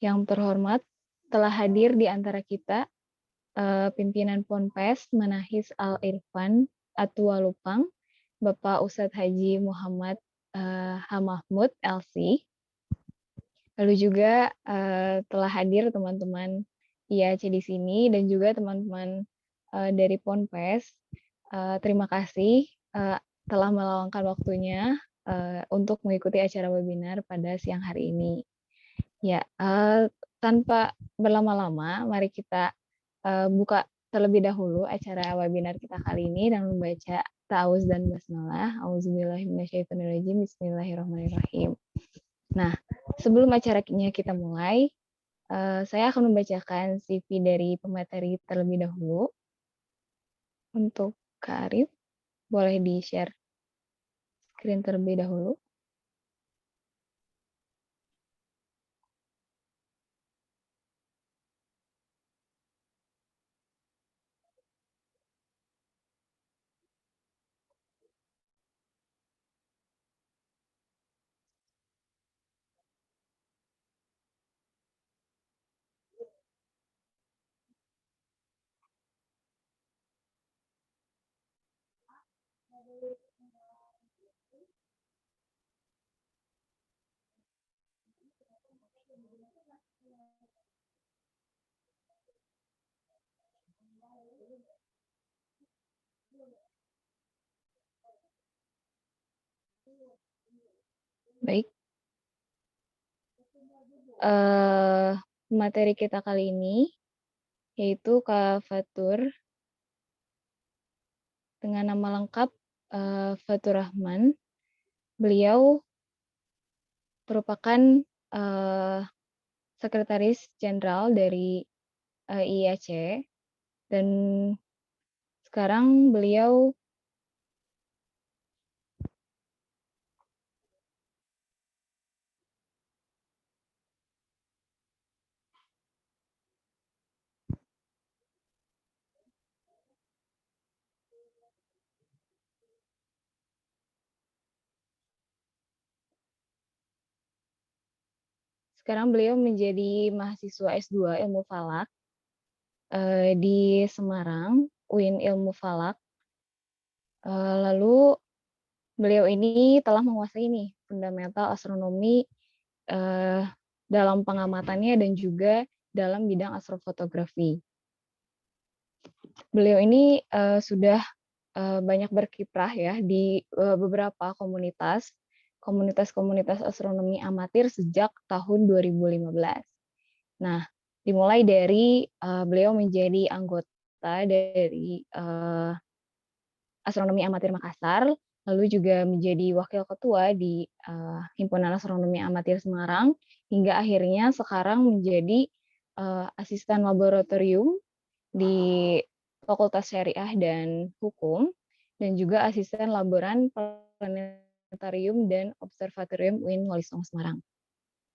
Yang terhormat, telah hadir di antara kita pimpinan Ponpes Manahis Al-Irfan Atualupang, Bapak Ustadz Haji Muhammad Hamahmud LC. Lalu juga telah hadir teman-teman IAC di sini dan juga teman-teman dari Ponpes. Terima kasih telah meluangkan waktunya untuk mengikuti acara webinar pada siang hari ini. Ya, tanpa berlama-lama, mari kita buka terlebih dahulu acara webinar kita kali ini dan membaca ta'awuz dan basmalah. Auzubillahiminasyaitonirrajim. Bismillahirrahmanirrahim. Nah, sebelum acaranya kita mulai, saya akan membacakan CV dari pemateri terlebih dahulu. Untuk Kak Arif, boleh di-share screen terlebih dahulu. Baik. Materi kita kali ini yaitu Kak Fatur dengan nama lengkap Fatur Rahman. Beliau merupakan Sekretaris Jenderal dari IAC dan sekarang beliau menjadi mahasiswa S2 Ilmu Falak di Semarang, UIN Ilmu Falak. Lalu beliau ini telah menguasai fundamental astronomi dalam pengamatannya dan juga dalam bidang astrofotografi. Beliau ini sudah banyak berkiprah ya di beberapa komunitas astronomi amatir sejak tahun 2015. Nah, dimulai dari beliau menjadi anggota dari Astronomi Amatir Makassar, lalu juga menjadi wakil ketua di Himpunan Astronomi Amatir Semarang, hingga akhirnya sekarang menjadi asisten laboratorium di Fakultas Syariah dan Hukum, dan juga asisten laboran planetarium dan observatorium UIN Wali Songo Semarang.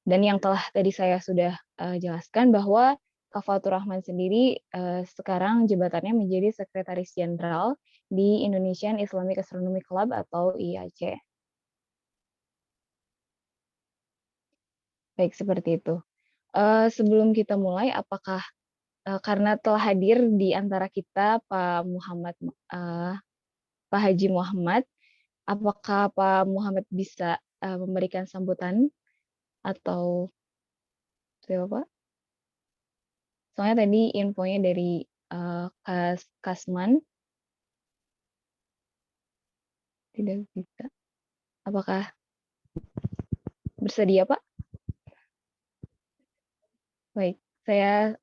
Dan yang telah tadi saya sudah jelaskan bahwa Kak Fatur Rahman sendiri sekarang jabatannya menjadi Sekretaris Jenderal di Indonesian Islamic Astronomy Club atau IAC. Baik, seperti itu. Sebelum kita mulai, apakah karena telah hadir di antara kita Pak Haji Muhammad, apakah Pak Muhammad bisa memberikan sambutan atau siapa Pak? Soalnya tadi infonya dari Kasman tidak bisa. Apakah bersedia Pak? Baik, saya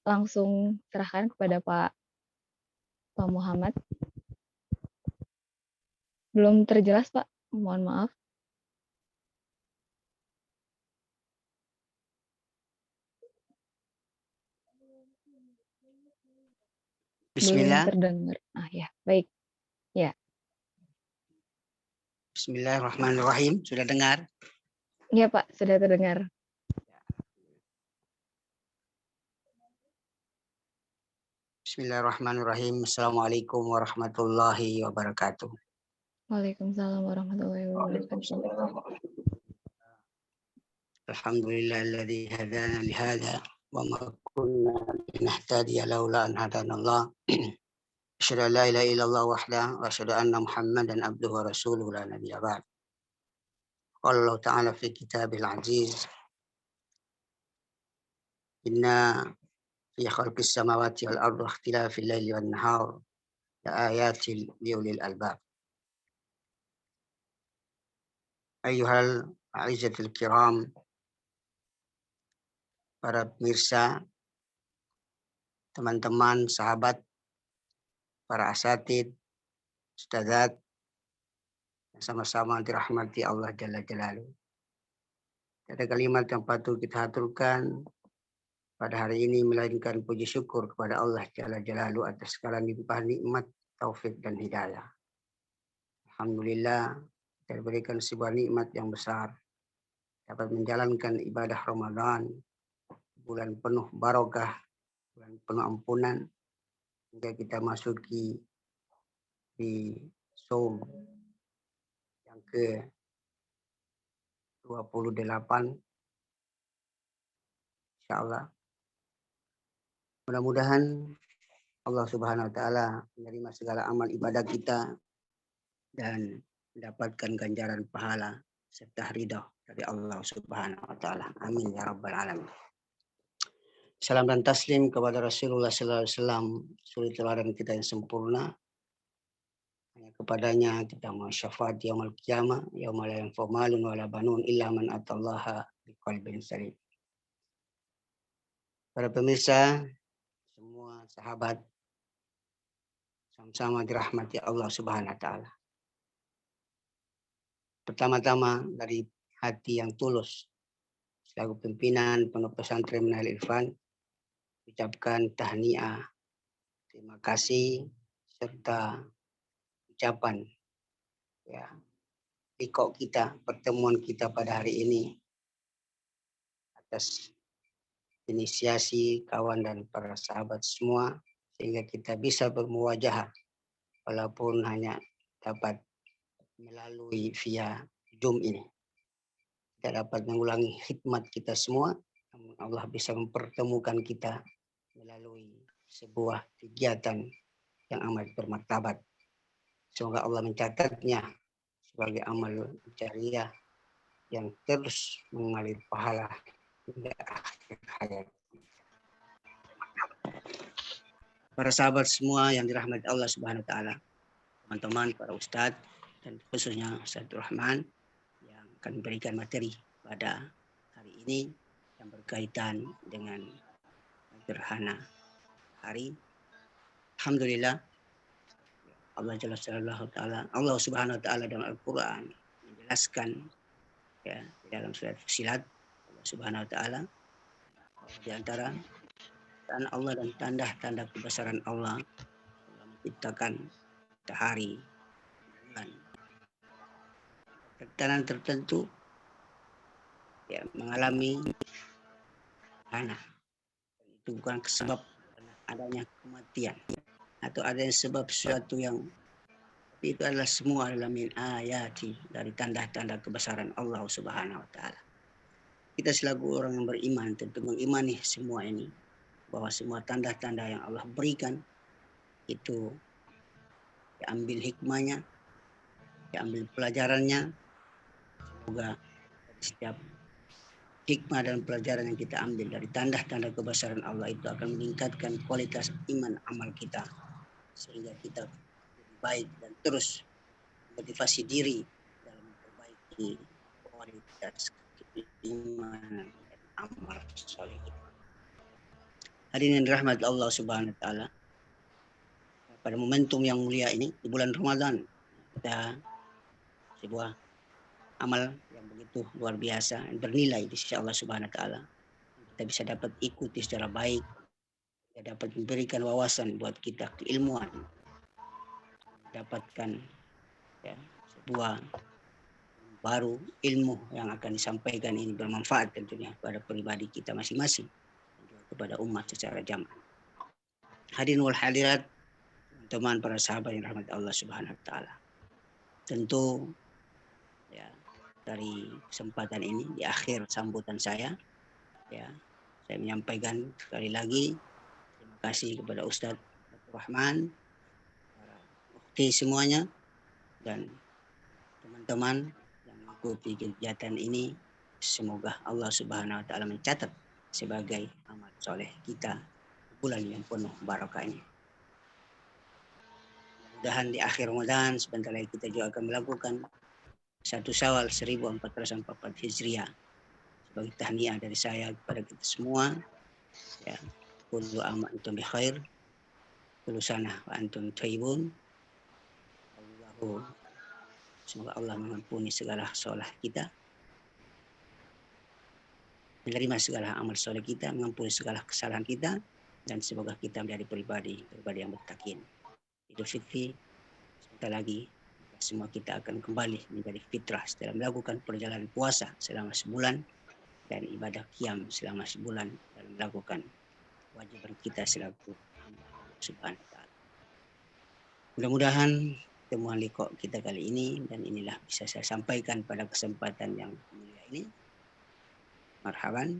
langsung serahkan kepada Pak Muhammad. Belum terjelas Pak, mohon maaf. Bismillah. Belum terdengar. Ya, baik. Ya. Bismillahirrahmanirrahim. Sudah dengar? Iya Pak, sudah terdengar. Bismillahirrahmanirrahim. Assalamualaikum warahmatullahi wabarakatuh. Waalaikumsalam warahmatullahi wabarakatuh. Alhamdulillahilladzi hadana li hadza wa ma kunna linahtadiya laula an hadanallah. Asyhadu an la ilaha illallah wahdahu wa asyhadu anna Muhammadan abduhu wa rasuluhu la nabiyya ba'd. Qala Allah ta'ala fi kitabil aziz, inna fi khalqis samawati wal ardi wa ikhtilafil laili wan nahar la ayatin liulil albab. Ayyuhal a'izzatul kiram, para pemirsa, teman-teman, sahabat, para asatid, ustadzat, sama-sama dirahmati Allah Jalla Jalaluhu. Ada kalimat yang patut kita haturkan pada hari ini melainkan puji syukur kepada Allah Jalla Jalaluhu atas segala limpahan nikmat, taufik dan hidayah. Alhamdulillah, kita diberikan sebuah nikmat yang besar, dapat menjalankan ibadah Ramadan, bulan penuh barokah, bulan penuh ampunan, hingga kita masuki di saum yang ke 28, insyaallah. Mudah-mudahan Allah Subhanahu wa taala menerima segala amal ibadah kita dan mendapatkan ganjaran pahala serta ridha dari Allah Subhanahu wa taala. Amin ya rabbal alamin. Salam dan taslim kepada Rasulullah sallallahu alaihi wasallam, suri teladan kita yang sempurna. Hanya kepadanya kita mau syafaat yaumul qiyamah, yaumul la yanfa'u malun wala banun illa man atallaha biqalbin salim. Para pemirsa, semua sahabat, sama-sama dirahmati Allah Subhanahu wa taala. Pertama-tama dari hati yang tulus, selaku pimpinan Pondok Pesantren Minhajul Irfan, ucapkan tahniah, terima kasih serta ucapan ya liqa kita, pertemuan kita pada hari ini atas inisiasi kawan dan para sahabat semua, sehingga kita bisa bermuwajahah walaupun hanya dapat melalui via Zoom ini. Kita dapat mengulangi khidmat kita semua, namun Allah bisa mempertemukan kita melalui sebuah kegiatan yang amat bermartabat. Semoga Allah mencatatnya sebagai amal jariah yang terus mengalir pahala hingga akhir hayat. Para sahabat semua yang dirahmati Allah Subhanahu wa taala, teman-teman, para ustadz, dan khususnya Ustadz Rahman yang akan memberikan materi pada hari ini yang berkaitan dengan gerhana hari. Alhamdulillah, Allah Allah Subhanahu wa taala dalam Al-Qur'an menjelaskan ya di dalam surat Fussilat, Allah Subhanahu wa taala di antara tanda Allah dan tanda-tanda kebesaran Allah menciptakan matahari, bulan, tekanan tertentu ya mengalami gerhana. Itu bukan sebab adanya kematian atau adanya sebab sesuatu yang, tapi itu adalah semua adalah min ayati, dari tanda-tanda kebesaran Allah Subhanahu wa taala. Kita selaku orang yang beriman tentu mengimani semua ini, bahwa semua tanda-tanda yang Allah berikan itu diambil hikmahnya, diambil pelajarannya. Semoga setiap hikmah dan pelajaran yang kita ambil dari tanda-tanda kebesaran Allah itu akan meningkatkan kualitas iman amal kita, sehingga kita lebih baik dan terus motivasi diri dalam memperbaiki kualitas iman dan amal soleh kita. Hadirin rahmat Allah Subhanahu wa taala, pada momentum yang mulia ini di bulan Ramadan, kita sebuah amal yang begitu luar biasa, bernilai di sisi Allah Subhanahu wa taala. Kita bisa dapat ikuti secara baik, kita dapat memberikan wawasan buat kita, keilmuan, dapatkan ya, sebuah baru ilmu yang akan disampaikan ini bermanfaat tentunya pada pribadi kita masing-masing dan juga kepada umat secara jamaah. Hadirin wal hadirat, teman para sahabat yang rahmat Allah Subhanahu wa taala. Tentu ya dari kesempatan ini di akhir sambutan saya. Ya, saya menyampaikan sekali lagi terima kasih kepada Ustadz Abdul Rahman, para ukti semuanya, dan teman-teman yang mengikuti kegiatan ini. Semoga Allah Subhanahu wa taala mencatat sebagai amal soleh kita di bulan yang penuh barakah ini. Mudah-mudahan di akhir Ramadan sebentar lagi kita juga akan melakukan 1 Syawal 1444 Hijriah sebagai tahniah dari saya kepada kita semua. Ya, kullu am antum bi khair, kullu sanah wa antum thayyibun. Semoga Allah mengampuni segala salah kita, menerima segala amal soleh kita, mengampuni segala kesalahan kita, dan semoga kita menjadi pribadi yang bertakin. Idul Fitri sebentar lagi semua kita akan kembali menjadi fitrah setelah melakukan perjalanan puasa selama sebulan dan ibadah qiyam selama sebulan dalam melakukan kewajiban kita selaku Subhanahu wa taala. Mudah-mudahan temuan liqa kita kali ini dan inilah bisa saya sampaikan pada kesempatan yang mulia ini. Marhaban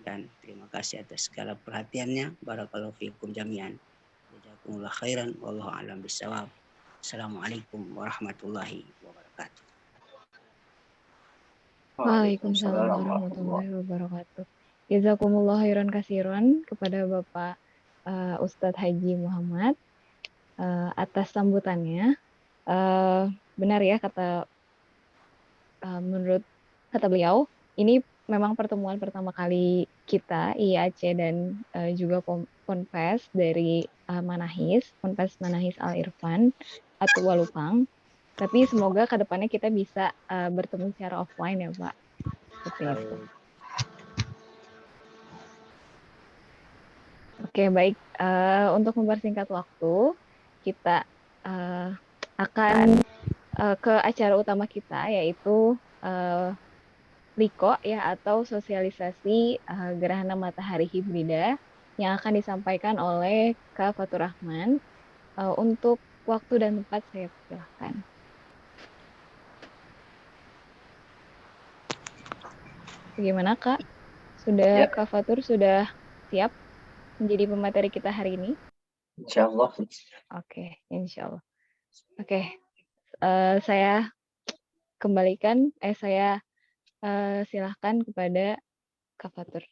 dan terima kasih atas segala perhatiannya. Barakallahu fiikum jami'an. Jazakumullah khairan wallahu a'lam bissawab. Assalamualaikum warahmatullahi wabarakatuh. Waalaikumsalam warahmatullahi wabarakatuh. Jazakumullah khairan katsiran kepada Bapak Ustadz Haji Muhammad atas sambutannya. Benar ya menurut kata beliau, ini memang pertemuan pertama kali kita IAC dan juga Ponpes dari Ponpes Manahis Al Irfan atau Walupang. Tapi semoga kedepannya kita bisa bertemu secara offline ya Pak. Seperti itu. Oke, baik. Untuk mempersingkat waktu, kita akan ke acara utama kita, yaitu LIKO ya, atau sosialisasi gerhana matahari hibrida yang akan disampaikan oleh Kak Fatur Rahman. Untuk waktu dan tempat saya persilahkan. Bagaimana Kak? Kak Fatur sudah siap menjadi pemateri kita hari ini? Insya Allah. Oke, insya Allah. Oke, saya kembalikan, saya silahkan kepada Kak Fatur.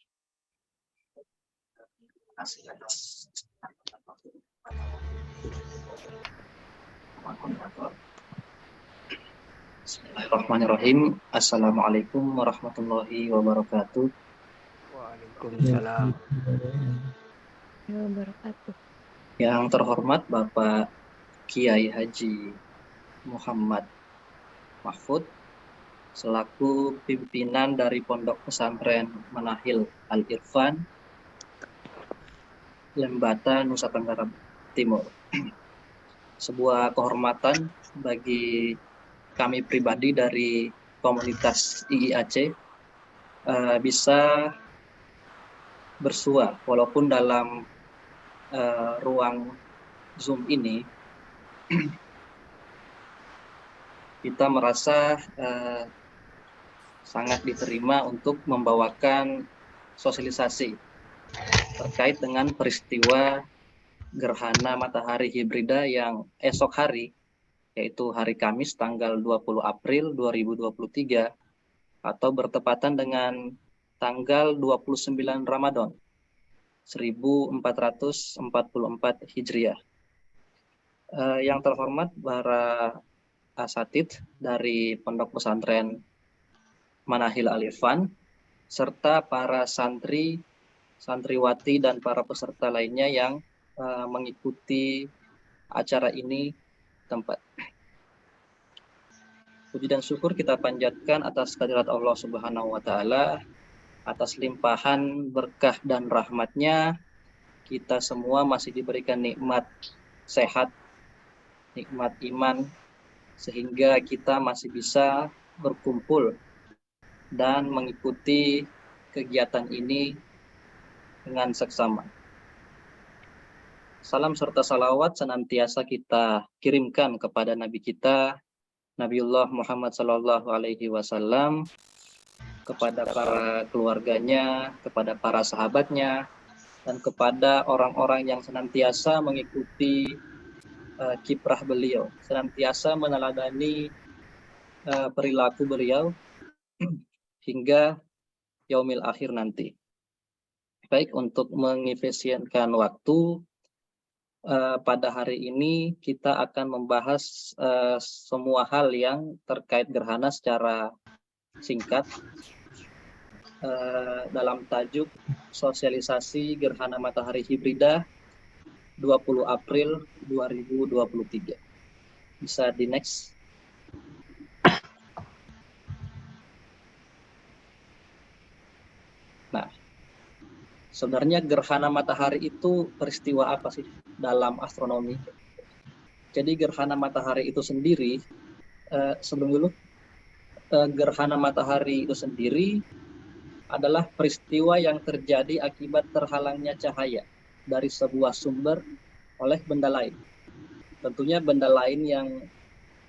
Bismillahirrahmanirrahim. Assalamualaikum warahmatullahi wabarakatuh. Waalaikumsalam wabarakatuh. Yang terhormat Bapak Kiai Haji Muhammad Mahfud selaku pimpinan dari Pondok Pesantren Manahil Al Irfan, Lembata, Nusa Tenggara Timur. Sebuah kehormatan bagi kami pribadi dari komunitas IIAC bisa bersua walaupun dalam ruang Zoom ini kita merasa sangat diterima untuk membawakan sosialisasi terkait dengan peristiwa gerhana matahari hibrida yang esok hari, yaitu hari Kamis tanggal 20 April 2023 atau bertepatan dengan tanggal 29 Ramadan 1444 Hijriah. Yang terhormat para asatidz dari Pondok Pesantren Manahil Al Irfan serta para santri, santriwati dan para peserta lainnya yang mengikuti acara ini tempat. Puji dan syukur kita panjatkan atas kehadirat Allah Subhanahu wa taala, atas limpahan berkah dan rahmatnya kita semua masih diberikan nikmat sehat, nikmat iman, sehingga kita masih bisa berkumpul dan mengikuti kegiatan ini dengan seksama. Salam serta salawat senantiasa kita kirimkan kepada Nabi kita Nabiullah Muhammad Sallallahu Alaihi Wasallam, kepada para keluarganya, kepada para sahabatnya, dan kepada orang-orang yang senantiasa mengikuti kiprah beliau, senantiasa meneladani perilaku beliau hingga yaumil akhir nanti. Baik, untuk mengefisienkan waktu, pada hari ini kita akan membahas semua hal yang terkait gerhana secara singkat dalam tajuk sosialisasi gerhana matahari hibrida 20 April 2023. Bisa di next. Nah, sebenarnya gerhana matahari itu peristiwa apa sih dalam astronomi? Jadi gerhana matahari itu sendiri, gerhana matahari itu sendiri adalah peristiwa yang terjadi akibat terhalangnya cahaya dari sebuah sumber oleh benda lain. Tentunya benda lain yang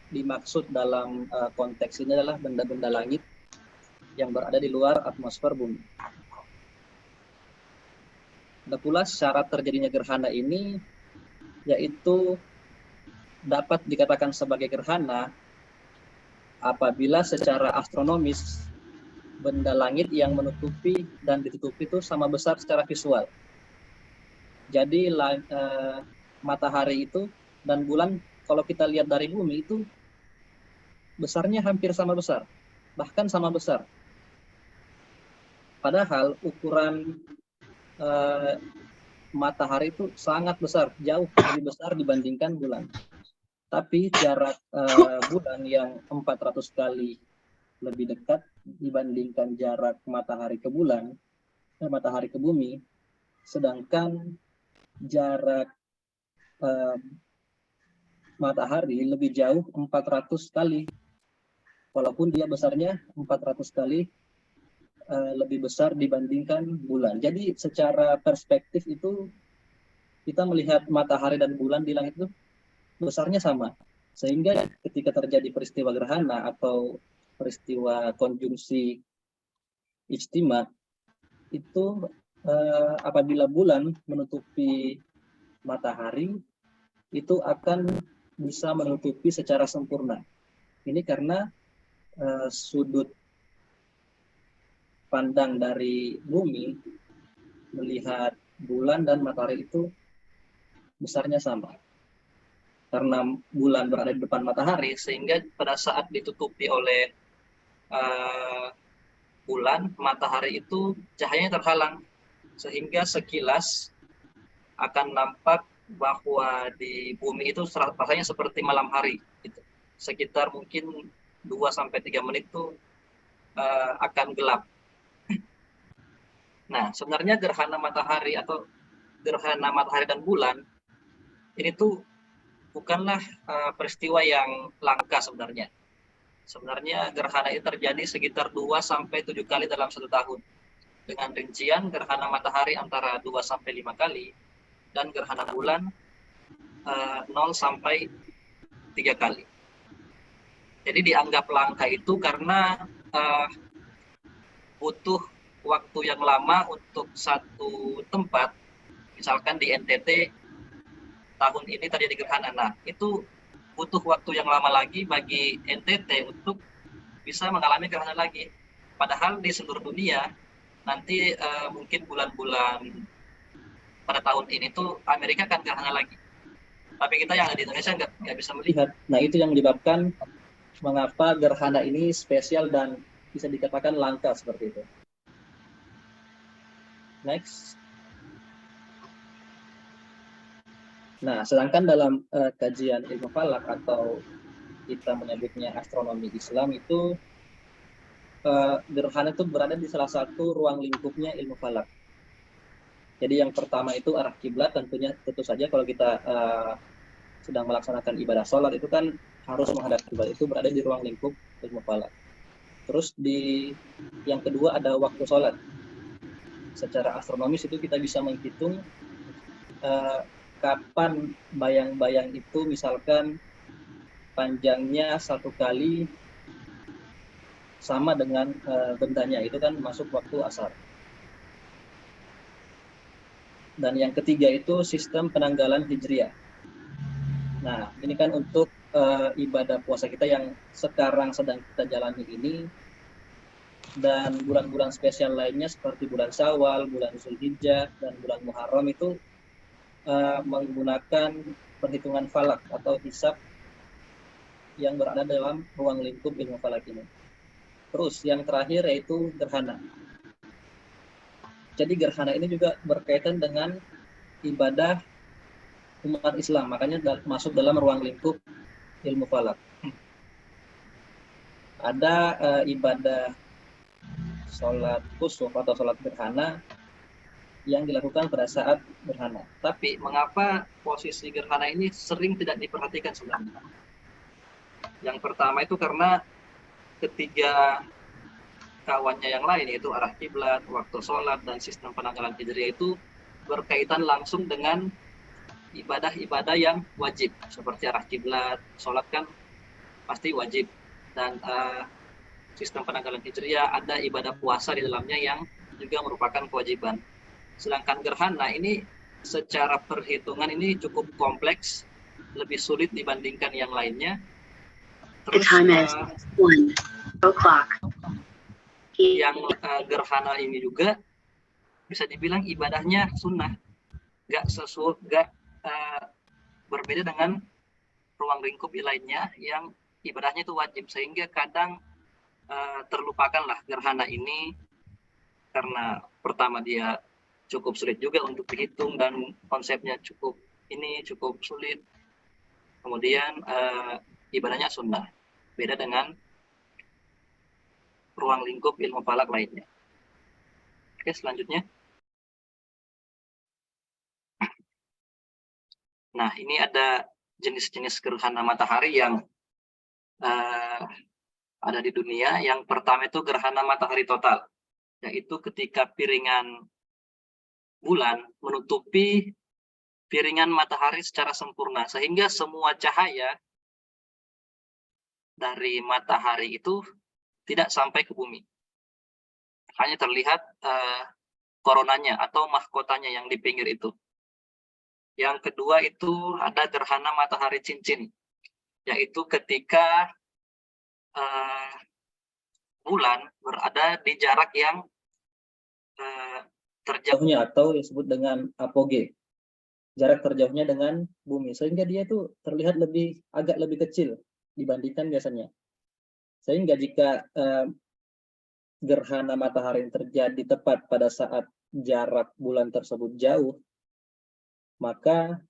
dimaksud dalam konteks ini adalah benda-benda langit yang berada di luar atmosfer bumi. Ada pula syarat terjadinya gerhana ini, yaitu dapat dikatakan sebagai gerhana apabila secara astronomis benda langit yang menutupi dan ditutupi itu sama besar secara visual. Jadi matahari itu dan bulan kalau kita lihat dari bumi itu besarnya hampir sama besar, bahkan sama besar. Padahal ukuran matahari itu sangat besar, jauh lebih besar dibandingkan bulan. Tapi jarak bulan yang 400 kali lebih dekat dibandingkan jarak matahari ke bulan, matahari ke bumi, sedangkan jarak matahari lebih jauh 400 kali, walaupun dia besarnya 400 kali lebih besar dibandingkan bulan. Jadi secara perspektif itu kita melihat matahari dan bulan di langit itu besarnya sama, sehingga ketika terjadi peristiwa gerhana atau peristiwa konjungsi ijtima itu apabila bulan menutupi matahari itu akan bisa menutupi secara sempurna. Ini karena sudut pandang dari bumi melihat bulan dan matahari itu besarnya sama. Karena bulan berada di depan matahari, sehingga pada saat ditutupi oleh bulan, matahari itu cahayanya terhalang, sehingga sekilas akan nampak bahwa di bumi itu rasanya seperti malam hari, gitu. Sekitar mungkin 2-3 menit itu akan gelap. Nah, sebenarnya gerhana matahari atau gerhana matahari dan bulan ini tuh bukanlah peristiwa yang langka sebenarnya. Sebenarnya gerhana itu terjadi sekitar 2-7 kali dalam 1 tahun. Dengan rincian gerhana matahari antara 2-5 kali dan gerhana bulan 0-3 kali. Jadi dianggap langka itu karena butuh waktu yang lama untuk satu tempat. Misalkan di NTT tahun ini terjadi gerhana. Nah, itu butuh waktu yang lama lagi bagi NTT untuk bisa mengalami gerhana lagi. Padahal di seluruh dunia nanti mungkin bulan-bulan pada tahun ini tuh Amerika akan gerhana lagi. Tapi kita yang ada di Indonesia nggak bisa melihat. Nah, itu yang menyebabkan mengapa gerhana ini spesial dan bisa dikatakan langka seperti itu. Next. Nah, sedangkan dalam kajian ilmu falak atau kita menyebutnya astronomi Islam itu gerhana itu berada di salah satu ruang lingkupnya ilmu falak. Jadi yang pertama itu arah kiblat, tentu saja kalau kita sedang melaksanakan ibadah sholat itu kan harus menghadap kiblat, itu berada di ruang lingkup ilmu falak. Terus yang kedua ada waktu sholat. Secara astronomis itu kita bisa menghitung kapan bayang-bayang itu misalkan panjangnya 1 kali sama dengan bendanya, itu kan masuk waktu asar. Dan yang ketiga itu sistem penanggalan hijriah. Nah, ini kan untuk ibadah puasa kita yang sekarang sedang kita jalani ini, dan bulan-bulan spesial lainnya seperti bulan Syawal, bulan Zulhijjah, dan bulan Muharram itu menggunakan perhitungan falak atau hisab yang berada dalam ruang lingkup ilmu falak ini. Terus yang terakhir yaitu gerhana. Jadi gerhana ini juga berkaitan dengan ibadah umat Islam, makanya masuk dalam ruang lingkup ilmu falak. Ada ibadah sholat kusuf atau sholat gerhana yang dilakukan pada saat gerhana. Tapi mengapa posisi gerhana ini sering tidak diperhatikan sebenarnya? Yang pertama itu karena ketiga kawannya yang lain, yaitu arah kiblat, waktu sholat, dan sistem penanggalan hijriah itu berkaitan langsung dengan ibadah-ibadah yang wajib, seperti arah kiblat, sholat kan pasti wajib, dan sistem penanggalan hijriah ada ibadah puasa di dalamnya yang juga merupakan kewajiban. Sedangkan gerhana ini secara perhitungan ini cukup kompleks, lebih sulit dibandingkan yang lainnya. Terus yang gerhana ini juga bisa dibilang ibadahnya sunnah, gak berbeda dengan ruang lingkup lainnya yang ibadahnya itu wajib, sehingga kadang terlupakanlah gerhana ini karena pertama dia cukup sulit juga untuk dihitung dan konsepnya cukup sulit. Kemudian ibadahnya sunnah, beda dengan ruang lingkup ilmu falak lainnya. Oke, selanjutnya. Nah, ini ada jenis-jenis gerhana matahari yang ada di dunia. Yang pertama itu gerhana matahari total, yaitu ketika piringan bulan menutupi piringan matahari secara sempurna, sehingga semua cahaya dari matahari itu tidak sampai ke bumi. Hanya terlihat koronanya atau mahkotanya yang di pinggir itu. Yang kedua itu ada gerhana matahari cincin, yaitu ketika bulan berada di jarak yang terjauhnya atau disebut dengan apoge, jarak terjauhnya dengan bumi, sehingga dia itu terlihat agak lebih kecil dibandingkan biasanya. Sehingga jika gerhana matahari terjadi tepat pada saat jarak bulan tersebut jauh, maka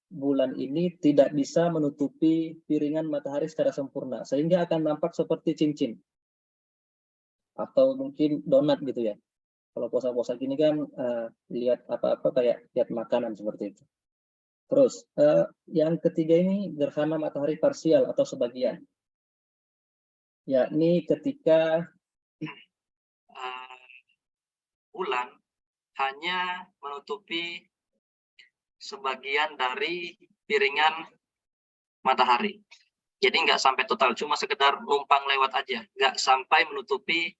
bulan ini tidak bisa menutupi piringan matahari secara sempurna, sehingga akan nampak seperti cincin atau mungkin donat gitu ya. Kalau puasa-puasa gini kan lihat apa-apa kayak lihat makanan seperti itu. Terus yang ketiga ini gerhana matahari parsial atau sebagian, yakni ketika bulan hanya menutupi sebagian dari piringan matahari. Jadi nggak sampai total, cuma sekedar numpang lewat aja, nggak sampai menutupi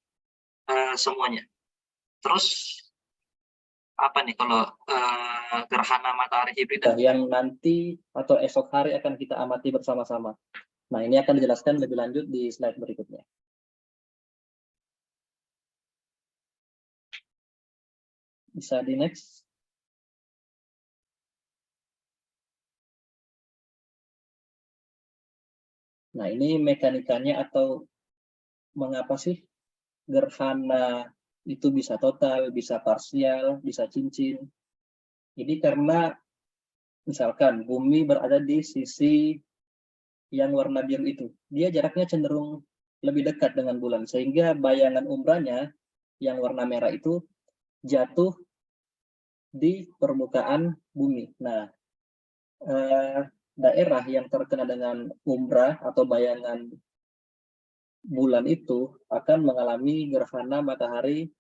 semuanya. Terus apa nih kalau gerhana matahari hibrida yang nanti atau esok hari akan kita amati bersama-sama. Nah, ini akan dijelaskan lebih lanjut di slide berikutnya. Bisa di next. Nah, ini mekanikanya atau mengapa sih gerhana itu bisa total, bisa parsial, bisa cincin. Ini karena misalkan bumi berada di sisi yang warna biru itu, dia jaraknya cenderung lebih dekat dengan bulan, sehingga bayangan umbranya yang warna merah itu jatuh di permukaan bumi. Nah, daerah yang terkena dengan umbrah atau bayangan bulan itu akan mengalami gerhana matahari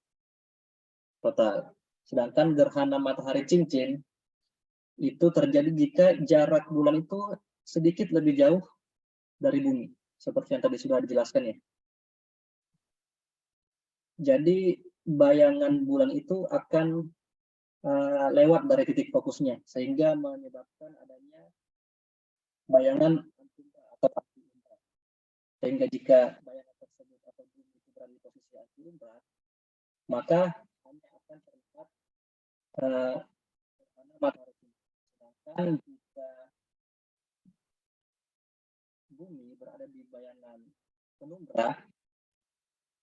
total. Sedangkan gerhana matahari cincin itu terjadi jika jarak bulan itu sedikit lebih jauh dari bumi, seperti yang tadi sudah dijelaskan ya. Jadi bayangan bulan itu akan lewat dari titik fokusnya, sehingga menyebabkan adanya bayangan anti-ultra atau anti-ultra. Sehingga jika bayangan tersebut atau bumi itu berada di posisi anti-ultra, maka hanya akan terlihat matahari. Sedangkan jika bumi berada di bayangan penumbra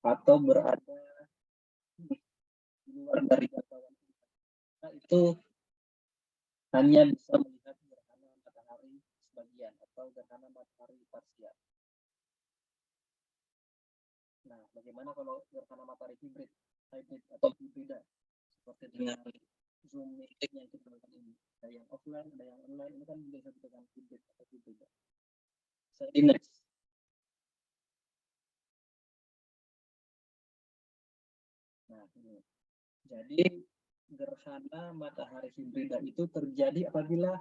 atau berada di luar dari jangkauan kita, itu hanya bisa melihat gerhana matahari sebagian atau gerhana matahari parsial. Nah, bagaimana kalau gerhana matahari hibrid atau hibrida, seperti dengan Zoom meeting yang kita lakukan ini? Ada yang offline, ada yang online, ini kan bisa dengan hibrid atau hibrida. Next. Nah, ini. Jadi gerhana matahari hibrida itu terjadi apabila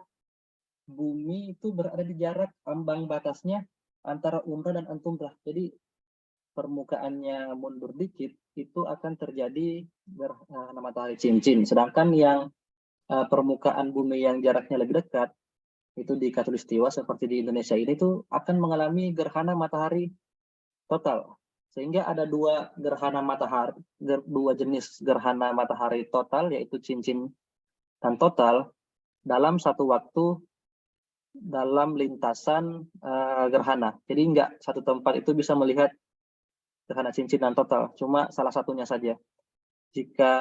bumi itu berada di jarak ambang batasnya antara umbra dan antumbra. Jadi permukaannya mundur dikit, itu akan terjadi gerhana matahari cincin. Sedangkan yang permukaan bumi yang jaraknya lebih dekat, itu di Khatulistiwa seperti di Indonesia ini tuh akan mengalami gerhana matahari total. Sehingga ada dua jenis gerhana matahari total, yaitu cincin dan total, dalam satu waktu dalam lintasan gerhana. Jadi enggak satu tempat itu bisa melihat gerhana cincin dan total, cuma salah satunya saja. Jika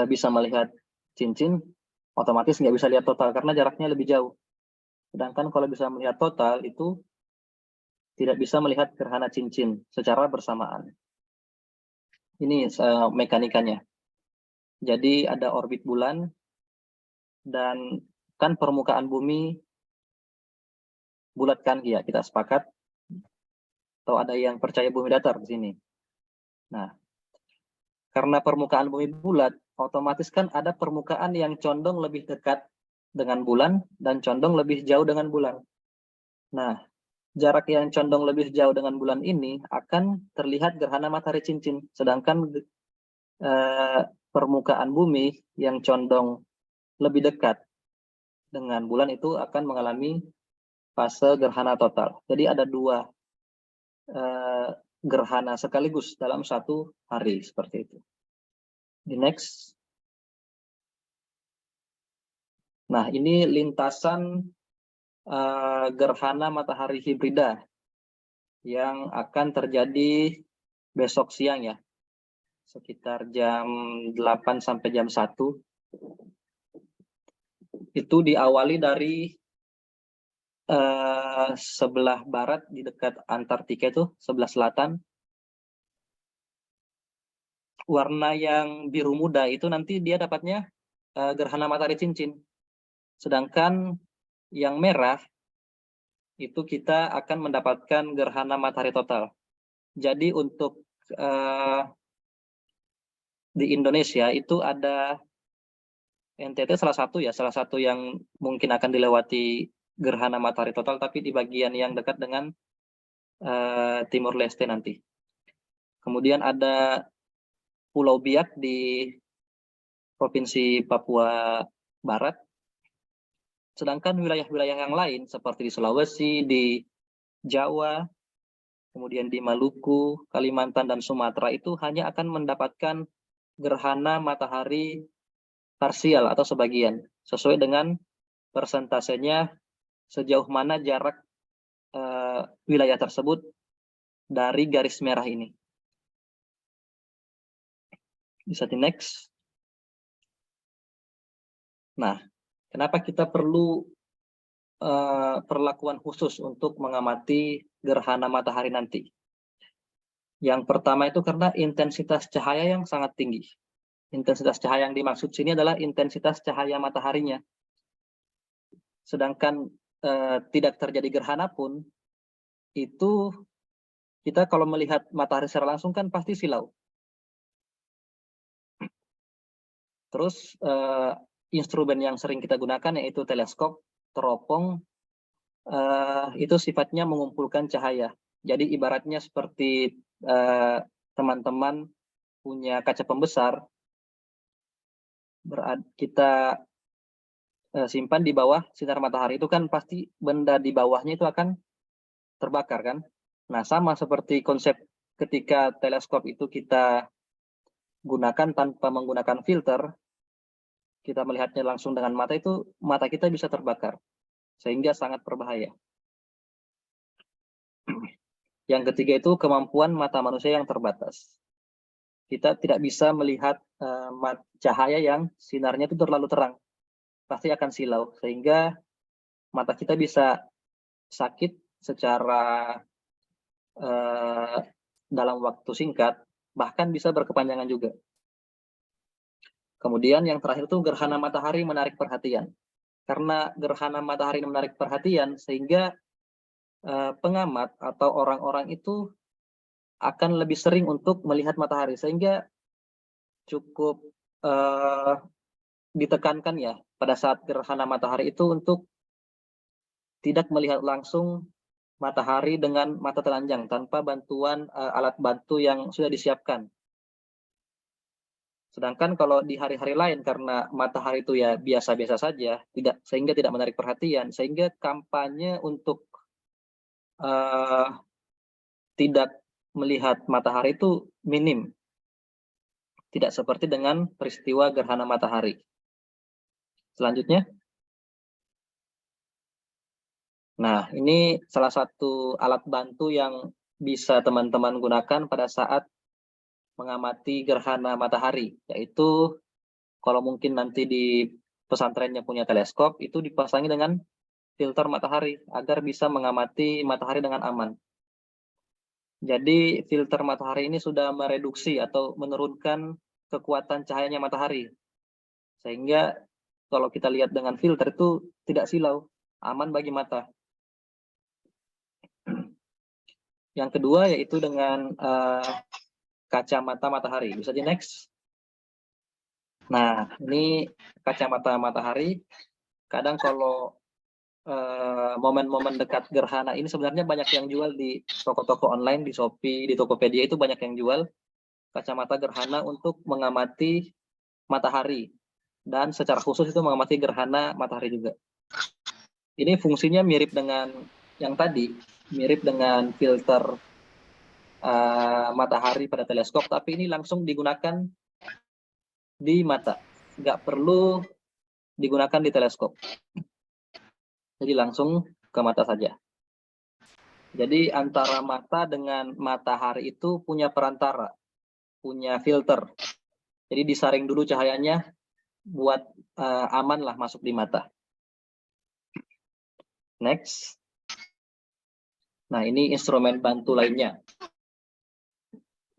bisa melihat cincin, otomatis nggak bisa lihat total karena jaraknya lebih jauh. Sedangkan kalau bisa melihat total, itu tidak bisa melihat gerhana cincin secara bersamaan. Ini mekanikanya. Jadi ada orbit bulan, dan kan permukaan bumi bulat kan, ya kita sepakat. Atau ada yang percaya bumi datar di sini. Nah, karena permukaan bumi bulat, otomatis kan ada permukaan yang condong lebih dekat dengan bulan dan condong lebih jauh dengan bulan. Nah, jarak yang condong lebih jauh dengan bulan ini akan terlihat gerhana matahari cincin, sedangkan permukaan bumi yang condong lebih dekat dengan bulan itu akan mengalami fase gerhana total. Jadi ada dua gerhana sekaligus dalam satu hari, seperti itu. Di next. Nah, ini lintasan gerhana matahari hibrida yang akan terjadi besok siang ya, sekitar jam 8 sampai jam 1. Itu diawali dari sebelah barat di dekat Antartika, itu sebelah selatan. Warna yang biru muda itu nanti dia dapatnya gerhana matahari cincin. Sedangkan yang merah itu kita akan mendapatkan gerhana matahari total. Jadi untuk di Indonesia itu ada NTT salah satu yang mungkin akan dilewati gerhana matahari total, tapi di bagian yang dekat dengan Timur Leste nanti. Kemudian ada Pulau Biak di Provinsi Papua Barat. Sedangkan wilayah-wilayah yang lain seperti di Sulawesi, di Jawa, kemudian di Maluku, Kalimantan, dan Sumatera itu hanya akan mendapatkan gerhana matahari parsial atau sebagian, sesuai dengan persentasenya sejauh mana jarak wilayah tersebut dari garis merah ini. Bisa di next. Nah, kenapa kita perlu perlakuan khusus untuk mengamati gerhana matahari nanti? Yang pertama itu karena intensitas cahaya yang sangat tinggi. Intensitas cahaya yang dimaksud sini adalah intensitas cahaya mataharinya. Sedangkan tidak terjadi gerhana pun, itu kita kalau melihat matahari secara langsung kan pasti silau. Terus instrumen yang sering kita gunakan yaitu teleskop, teropong, itu sifatnya mengumpulkan cahaya. Jadi ibaratnya seperti teman-teman punya kaca pembesar, kita simpan di bawah sinar matahari, itu kan pasti benda di bawahnya itu akan terbakar kan. Nah, sama seperti konsep ketika teleskop itu kita gunakan tanpa menggunakan filter, kita melihatnya langsung dengan mata, itu mata kita bisa terbakar sehingga sangat berbahaya. Yang ketiga itu kemampuan mata manusia yang terbatas. Kita tidak bisa melihat cahaya yang sinarnya itu terlalu terang, pasti akan silau, sehingga mata kita bisa sakit secara dalam waktu singkat, bahkan bisa berkepanjangan juga. Kemudian yang terakhir itu gerhana matahari menarik perhatian. Karena gerhana matahari menarik perhatian, sehingga pengamat atau orang-orang itu akan lebih sering untuk melihat matahari, sehingga cukup ditekankan ya pada saat gerhana matahari itu untuk tidak melihat langsung matahari dengan mata telanjang tanpa bantuan alat bantu yang sudah disiapkan. Sedangkan kalau di hari-hari lain, karena matahari itu ya biasa-biasa saja, sehingga tidak menarik perhatian, sehingga kampanye untuk tidak melihat matahari itu minim. Tidak seperti dengan peristiwa gerhana matahari. Selanjutnya. Nah, ini salah satu alat bantu yang bisa teman-teman gunakan pada saat mengamati gerhana matahari, yaitu kalau mungkin nanti di pesantrennya punya teleskop, itu dipasangi dengan filter matahari agar bisa mengamati matahari dengan aman. Jadi filter matahari ini sudah mereduksi atau menurunkan kekuatan cahayanya matahari, sehingga kalau kita lihat dengan filter itu tidak silau, aman bagi mata. Yang kedua yaitu dengan kacamata matahari. Bisa di next. Nah, ini kacamata matahari. Kadang kalau momen-momen dekat gerhana ini sebenarnya banyak yang jual di toko-toko online, di Shopee, di Tokopedia, itu banyak yang jual kacamata gerhana untuk mengamati matahari. Dan secara khusus itu mengamati gerhana matahari juga. Ini fungsinya mirip dengan yang tadi, mirip dengan filter matahari pada teleskop, tapi ini langsung digunakan di mata, nggak perlu digunakan di teleskop. Jadi langsung ke mata saja. Jadi antara mata dengan matahari itu punya perantara, punya filter. Jadi disaring dulu cahayanya buat aman lah masuk di mata. Next. Nah, ini instrumen bantu lainnya.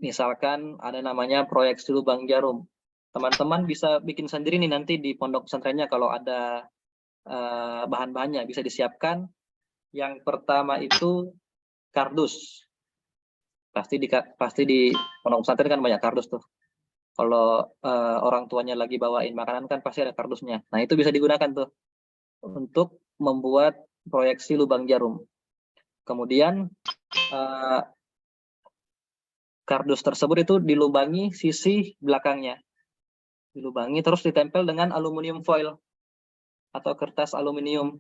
Misalkan ada namanya proyeksi lubang jarum. Teman-teman bisa bikin sendiri nih nanti di pondok pesantrennya kalau ada bahan-bahannya bisa disiapkan. Yang pertama itu kardus. Pasti di pondok pesantren kan banyak kardus tuh. Kalau orang tuanya lagi bawain makanan kan pasti ada kardusnya. Nah, itu bisa digunakan tuh untuk membuat proyeksi lubang jarum. Kemudian kardus tersebut itu dilubangi sisi belakangnya. Dilubangi terus ditempel dengan aluminium foil atau kertas aluminium.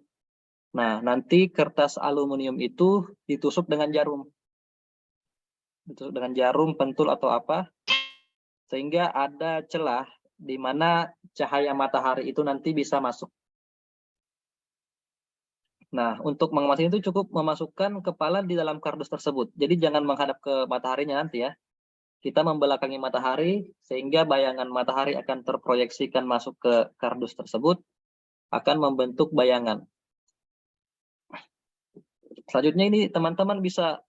Nah, nanti kertas aluminium itu ditusuk dengan jarum. Ditusuk dengan jarum, pentul atau apa, sehingga ada celah di mana cahaya matahari itu nanti bisa masuk. Nah, untuk mengamati itu cukup memasukkan kepala di dalam kardus tersebut. Jadi jangan menghadap ke mataharinya nanti ya. Kita membelakangi matahari sehingga bayangan matahari akan terproyeksikan masuk ke kardus tersebut, akan membentuk bayangan. Selanjutnya ini teman-teman bisa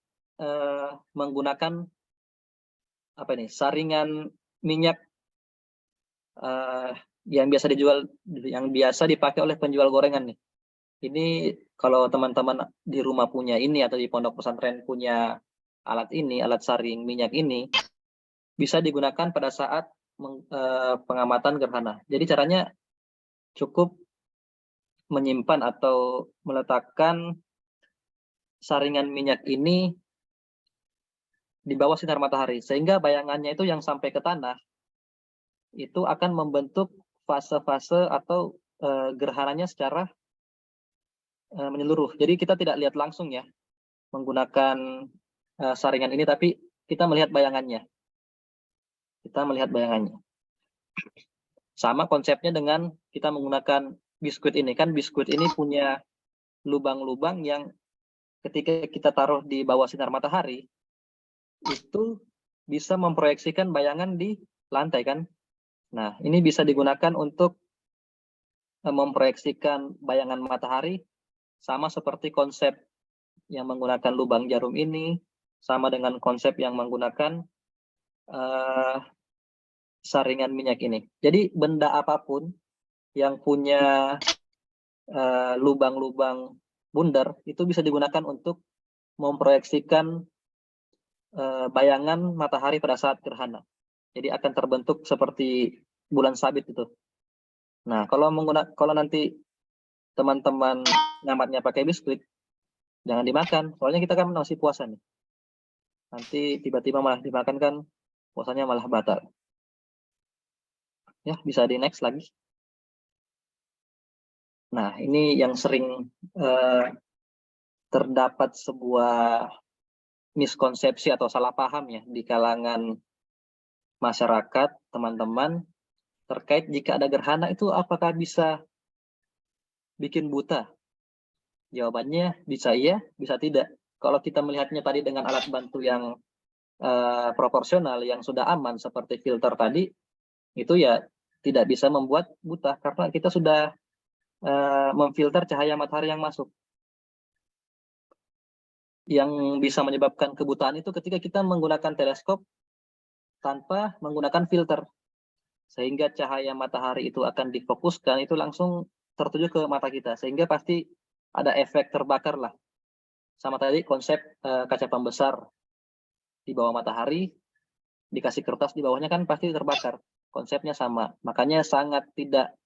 menggunakan apa ini, saringan minyak yang biasa dipakai oleh penjual gorengan nih. Ini kalau teman-teman di rumah punya ini atau di pondok pesantren punya alat ini, alat saring minyak ini, bisa digunakan pada saat pengamatan gerhana. Jadi caranya cukup menyimpan atau meletakkan saringan minyak ini di bawah sinar matahari, sehingga bayangannya itu yang sampai ke tanah itu akan membentuk fase-fase atau gerhananya secara menyeluruh. Jadi kita tidak lihat langsung ya menggunakan saringan ini, tapi kita melihat bayangannya. Kita melihat bayangannya. Sama konsepnya dengan kita menggunakan biskuit ini. Kan biskuit ini punya lubang-lubang yang ketika kita taruh di bawah sinar matahari, itu bisa memproyeksikan bayangan di lantai kan. Nah, ini bisa digunakan untuk memproyeksikan bayangan matahari, sama seperti konsep yang menggunakan lubang jarum ini, sama dengan konsep yang menggunakan saringan minyak ini. Jadi benda apapun yang punya lubang-lubang bundar itu bisa digunakan untuk memproyeksikan bayangan matahari pada saat gerhana. Jadi akan terbentuk seperti bulan sabit itu. Nah, kalau nanti teman-teman ngamatnya pakai biskuit, jangan dimakan. Soalnya kita kan masih puasa nih. Nanti tiba-tiba malah dimakan kan, puasanya malah batal. Ya, bisa di next lagi. Nah, ini yang sering terdapat sebuah miskonsepsi atau salah paham ya di kalangan masyarakat, teman-teman, terkait jika ada gerhana itu apakah bisa bikin buta? Jawabannya bisa iya, bisa tidak. Kalau kita melihatnya tadi dengan alat bantu yang proporsional, yang sudah aman seperti filter tadi, itu ya tidak bisa membuat buta karena kita sudah memfilter cahaya matahari yang masuk. Yang bisa menyebabkan kebutaan itu ketika kita menggunakan teleskop tanpa menggunakan filter. Sehingga cahaya matahari itu akan difokuskan, itu langsung tertuju ke mata kita. Sehingga pasti ada efek terbakar lah. Sama tadi konsep kaca pembesar di bawah matahari, dikasih kertas di bawahnya kan pasti terbakar. Konsepnya sama. Makanya sangat tidak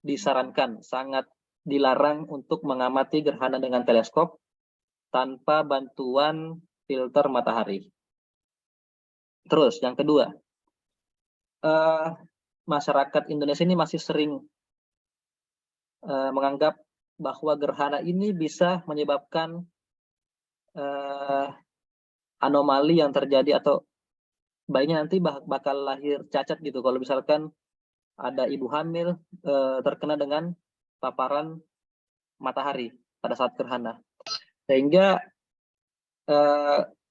disarankan, sangat dilarang untuk mengamati gerhana dengan teleskop tanpa bantuan filter matahari. Terus yang kedua, masyarakat Indonesia ini masih sering menganggap bahwa gerhana ini bisa menyebabkan anomali yang terjadi atau bayinya nanti bakal lahir cacat gitu. Kalau misalkan ada ibu hamil terkena dengan paparan matahari pada saat gerhana. Sehingga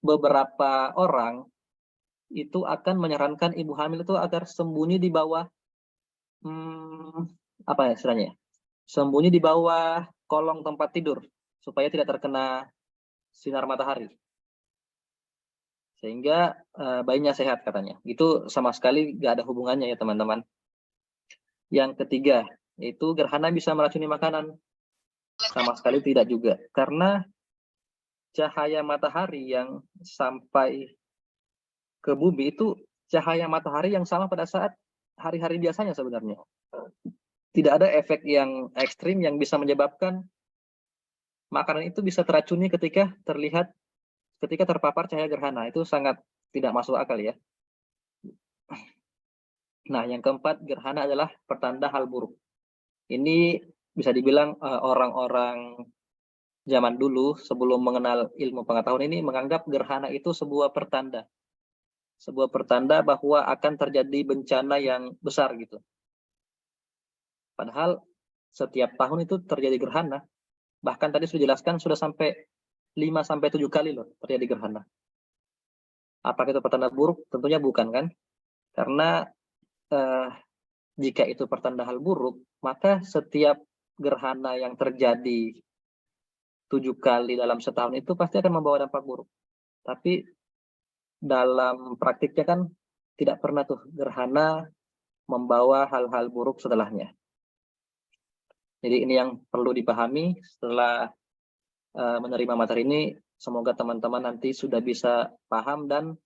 beberapa orang itu akan menyarankan ibu hamil itu agar sembunyi di bawah apa ya istilahnya? Sembunyi di bawah kolong tempat tidur supaya tidak terkena sinar matahari. Sehingga bayinya sehat katanya. Itu sama sekali nggak ada hubungannya ya teman-teman. Yang ketiga, itu gerhana bisa meracuni makanan. Sama sekali tidak juga. Karena cahaya matahari yang sampai ke bumi itu cahaya matahari yang sama pada saat hari-hari biasanya sebenarnya. Tidak ada efek yang ekstrim yang bisa menyebabkan makanan itu bisa teracuni ketika terpapar cahaya gerhana. Itu sangat tidak masuk akal ya. Nah, yang keempat, gerhana adalah pertanda hal buruk. Ini bisa dibilang orang-orang zaman dulu sebelum mengenal ilmu pengetahuan ini menganggap gerhana itu sebuah pertanda. Sebuah pertanda bahwa akan terjadi bencana yang besar gitu. Padahal setiap tahun itu terjadi gerhana. Bahkan tadi sudah dijelaskan sudah sampai 5-7 kali loh terjadi gerhana. Apakah itu pertanda buruk? Tentunya bukan kan? Karena jika itu pertanda hal buruk, maka setiap gerhana yang terjadi 7 kali dalam setahun itu pasti akan membawa dampak buruk. Tapi dalam praktiknya kan tidak pernah tuh gerhana membawa hal-hal buruk setelahnya. Jadi ini yang perlu dipahami setelah menerima materi ini. Semoga teman-teman nanti sudah bisa paham dan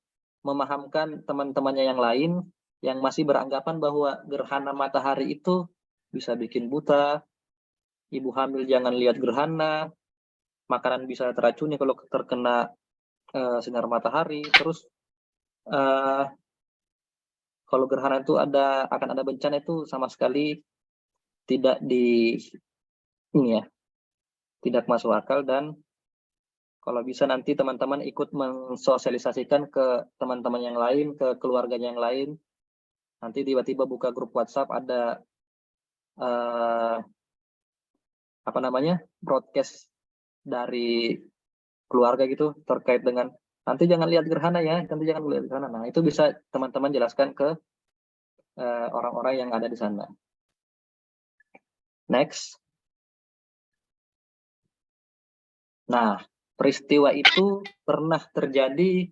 memahamkan teman-temannya yang lain yang masih beranggapan bahwa gerhana matahari itu bisa bikin buta, ibu hamil jangan lihat gerhana, makanan bisa teracuni kalau terkena sinar matahari. Terus kalau gerhana itu akan ada bencana itu sama sekali tidak tidak masuk akal. Dan kalau bisa nanti teman-teman ikut mensosialisasikan ke teman-teman yang lain, ke keluarganya yang lain. Nanti tiba-tiba buka grup WhatsApp ada broadcast dari keluarga gitu terkait dengan nanti jangan lihat gerhana ya, nanti jangan lihat gerhana. Nah, itu bisa teman-teman jelaskan ke orang-orang yang ada di sana. Next. Nah, peristiwa itu pernah terjadi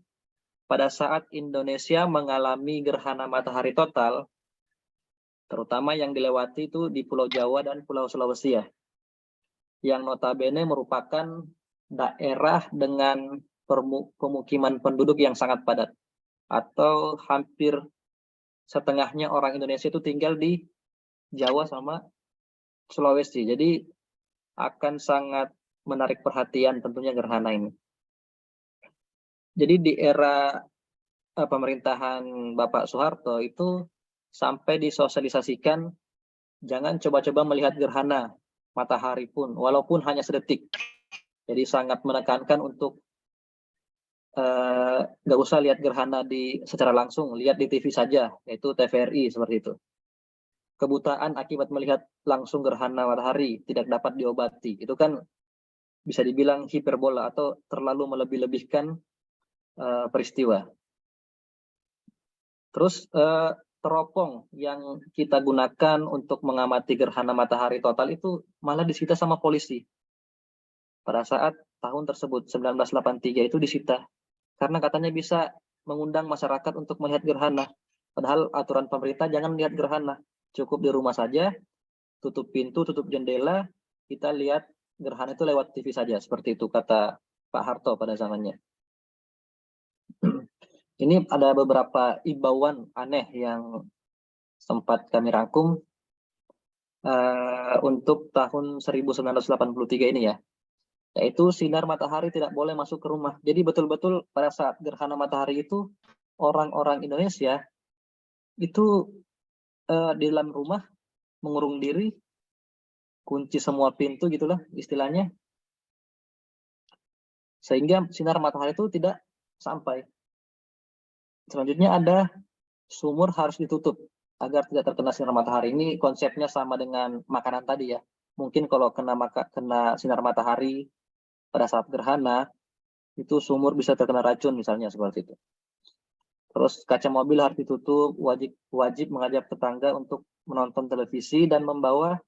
pada saat Indonesia mengalami gerhana matahari total, terutama yang dilewati itu di Pulau Jawa dan Pulau Sulawesi ya, yang notabene merupakan daerah dengan pemukiman penduduk yang sangat padat, atau hampir setengahnya orang Indonesia itu tinggal di Jawa sama Sulawesi. Jadi akan sangat menarik perhatian tentunya gerhana ini. Jadi di era pemerintahan Bapak Soeharto itu sampai disosialisasikan jangan coba-coba melihat gerhana matahari pun, walaupun hanya sedetik. Jadi sangat menekankan untuk nggak usah lihat gerhana secara langsung, lihat di TV saja, yaitu TVRI seperti itu. Kebutaan akibat melihat langsung gerhana matahari tidak dapat diobati. Itu kan bisa dibilang hiperbola atau terlalu melebih-lebihkan peristiwa. Terus teropong yang kita gunakan untuk mengamati gerhana matahari total itu malah disita sama polisi. Pada saat tahun tersebut, 1983 itu disita. Karena katanya bisa mengundang masyarakat untuk melihat gerhana. Padahal aturan pemerintah jangan lihat gerhana. Cukup di rumah saja, tutup pintu, tutup jendela, kita lihat gerhana itu lewat TV saja. Seperti itu kata Pak Harto pada zamannya. Ini ada beberapa imbauan aneh yang sempat kami rangkum untuk tahun 1983 ini ya. Yaitu sinar matahari tidak boleh masuk ke rumah. Jadi betul-betul pada saat gerhana matahari itu orang-orang Indonesia itu di dalam rumah mengurung diri, kunci semua pintu gitulah istilahnya. Sehingga sinar matahari itu tidak sampai. Selanjutnya ada sumur harus ditutup agar tidak terkena sinar matahari. Ini konsepnya sama dengan makanan tadi ya. Mungkin kalau kena sinar matahari pada saat gerhana, itu sumur bisa terkena racun misalnya seperti itu. Terus kaca mobil harus ditutup, wajib mengajak tetangga untuk menonton televisi dan membawa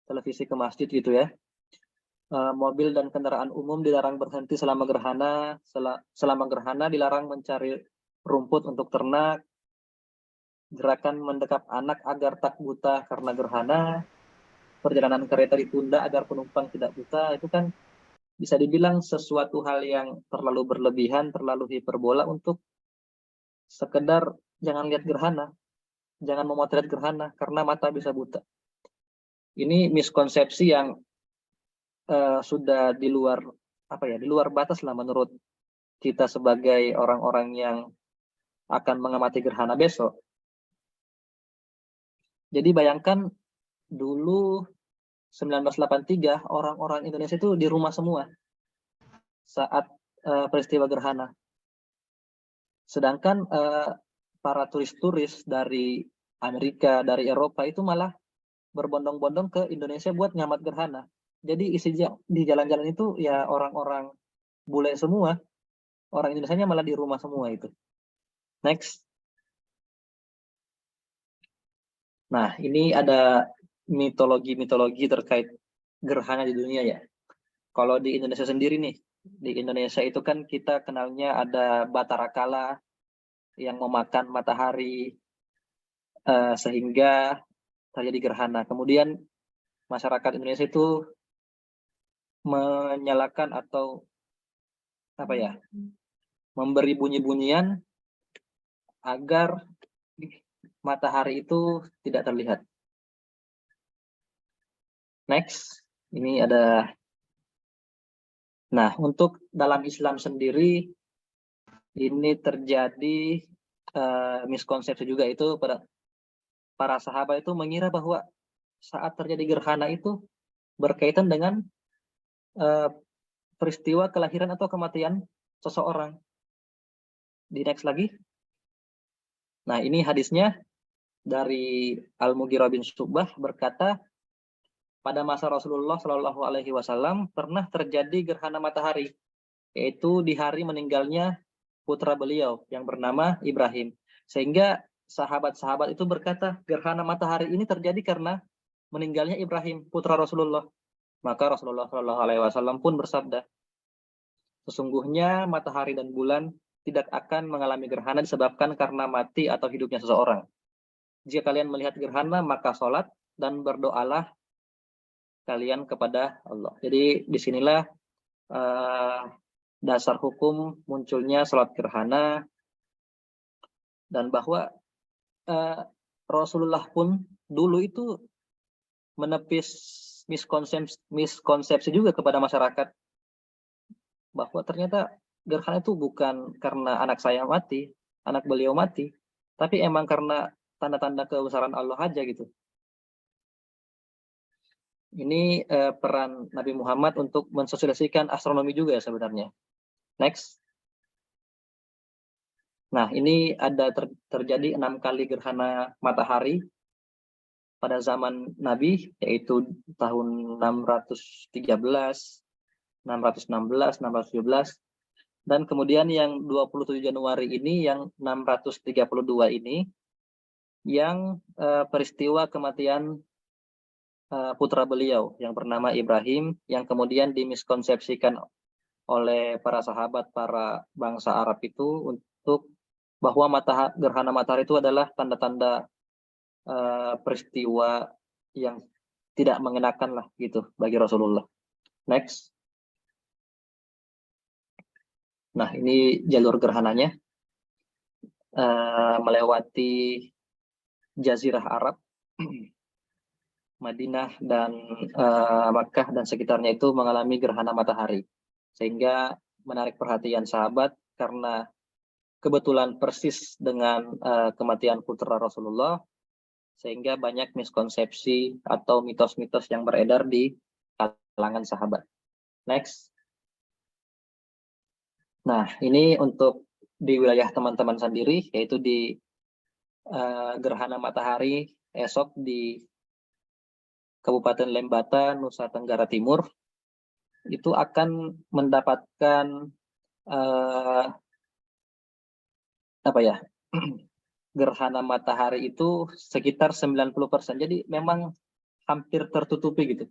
televisi ke masjid gitu ya. Mobil dan kendaraan umum dilarang berhenti selama gerhana. Selama gerhana dilarang mencari rumput untuk ternak. Gerakan mendekap anak agar tak buta karena gerhana. Perjalanan kereta ditunda agar penumpang tidak buta. Itu kan bisa dibilang sesuatu hal yang terlalu berlebihan, terlalu hiperbola untuk sekedar jangan lihat gerhana, jangan memotret gerhana karena mata bisa buta. Ini miskonsepsi yang sudah di luar batas lah menurut kita sebagai orang-orang yang akan mengamati gerhana besok. Jadi bayangkan dulu 1983 orang-orang Indonesia itu di rumah semua saat peristiwa gerhana. Sedangkan para turis-turis dari Amerika, dari Eropa itu malah berbondong-bondong ke Indonesia buat ngamat gerhana. Jadi isi di jalan-jalan itu ya orang-orang bule semua. Orang Indonesianya malah di rumah semua itu. Next. Nah, ini ada mitologi-mitologi terkait gerhana di dunia ya. Kalau di Indonesia sendiri nih, di Indonesia itu kan kita kenalnya ada Batara Kala yang memakan matahari sehingga terjadi gerhana. Kemudian masyarakat Indonesia itu menyalakan atau memberi bunyi-bunyian agar matahari itu tidak terlihat. Next, ini ada Nah, untuk dalam Islam sendiri ini terjadi miskonsepsi juga, itu pada para sahabat itu mengira bahwa saat terjadi gerhana itu berkaitan dengan peristiwa kelahiran atau kematian seseorang. Di next lagi. Nah, ini hadisnya dari Al-Mughirah bin Syu'bah berkata, pada masa Rasulullah Shallallahu Alaihi Wasallam pernah terjadi gerhana matahari, yaitu di hari meninggalnya putra beliau yang bernama Ibrahim. Sehingga sahabat-sahabat itu berkata, gerhana matahari ini terjadi karena meninggalnya Ibrahim, putra Rasulullah. Maka Rasulullah Shallallahu Alaihi Wasallam pun bersabda, sesungguhnya matahari dan bulan tidak akan mengalami gerhana disebabkan karena mati atau hidupnya seseorang. Jika kalian melihat gerhana, maka sholat dan berdoalah kalian kepada Allah. Jadi disinilah dasar hukum munculnya sholat gerhana, dan bahwa Rasulullah pun dulu itu menepis miskonsepsi juga kepada masyarakat, bahwa ternyata gerhana itu bukan karena anak saya mati, anak beliau mati, tapi emang karena tanda-tanda kebesaran Allah aja gitu. Ini peran Nabi Muhammad untuk mensosialisasikan astronomi juga ya sebenarnya. Next. Nah, ini ada terjadi 6 kali gerhana matahari pada zaman Nabi, yaitu tahun 613, 616, 617, dan kemudian yang 27 Januari ini, yang 632 ini, yang peristiwa kematian putra beliau yang bernama Ibrahim, yang kemudian dimiskonsepsikan oleh para sahabat, para bangsa Arab itu, untuk bahwa gerhana matahari itu adalah tanda-tanda peristiwa yang tidak mengenakan lah gitu bagi Rasulullah. Next. Nah, ini jalur gerhananya melewati Jazirah Arab, Madinah dan Makkah dan sekitarnya itu mengalami gerhana matahari, sehingga menarik perhatian sahabat karena kebetulan persis dengan kematian putra Rasulullah, sehingga banyak miskonsepsi atau mitos-mitos yang beredar di kalangan sahabat. Next. Nah, ini untuk di wilayah teman-teman sendiri, yaitu di gerhana matahari esok di Kabupaten Lembata, Nusa Tenggara Timur, itu akan mendapatkan gerhana matahari itu sekitar 90%. Jadi memang hampir tertutupi gitu.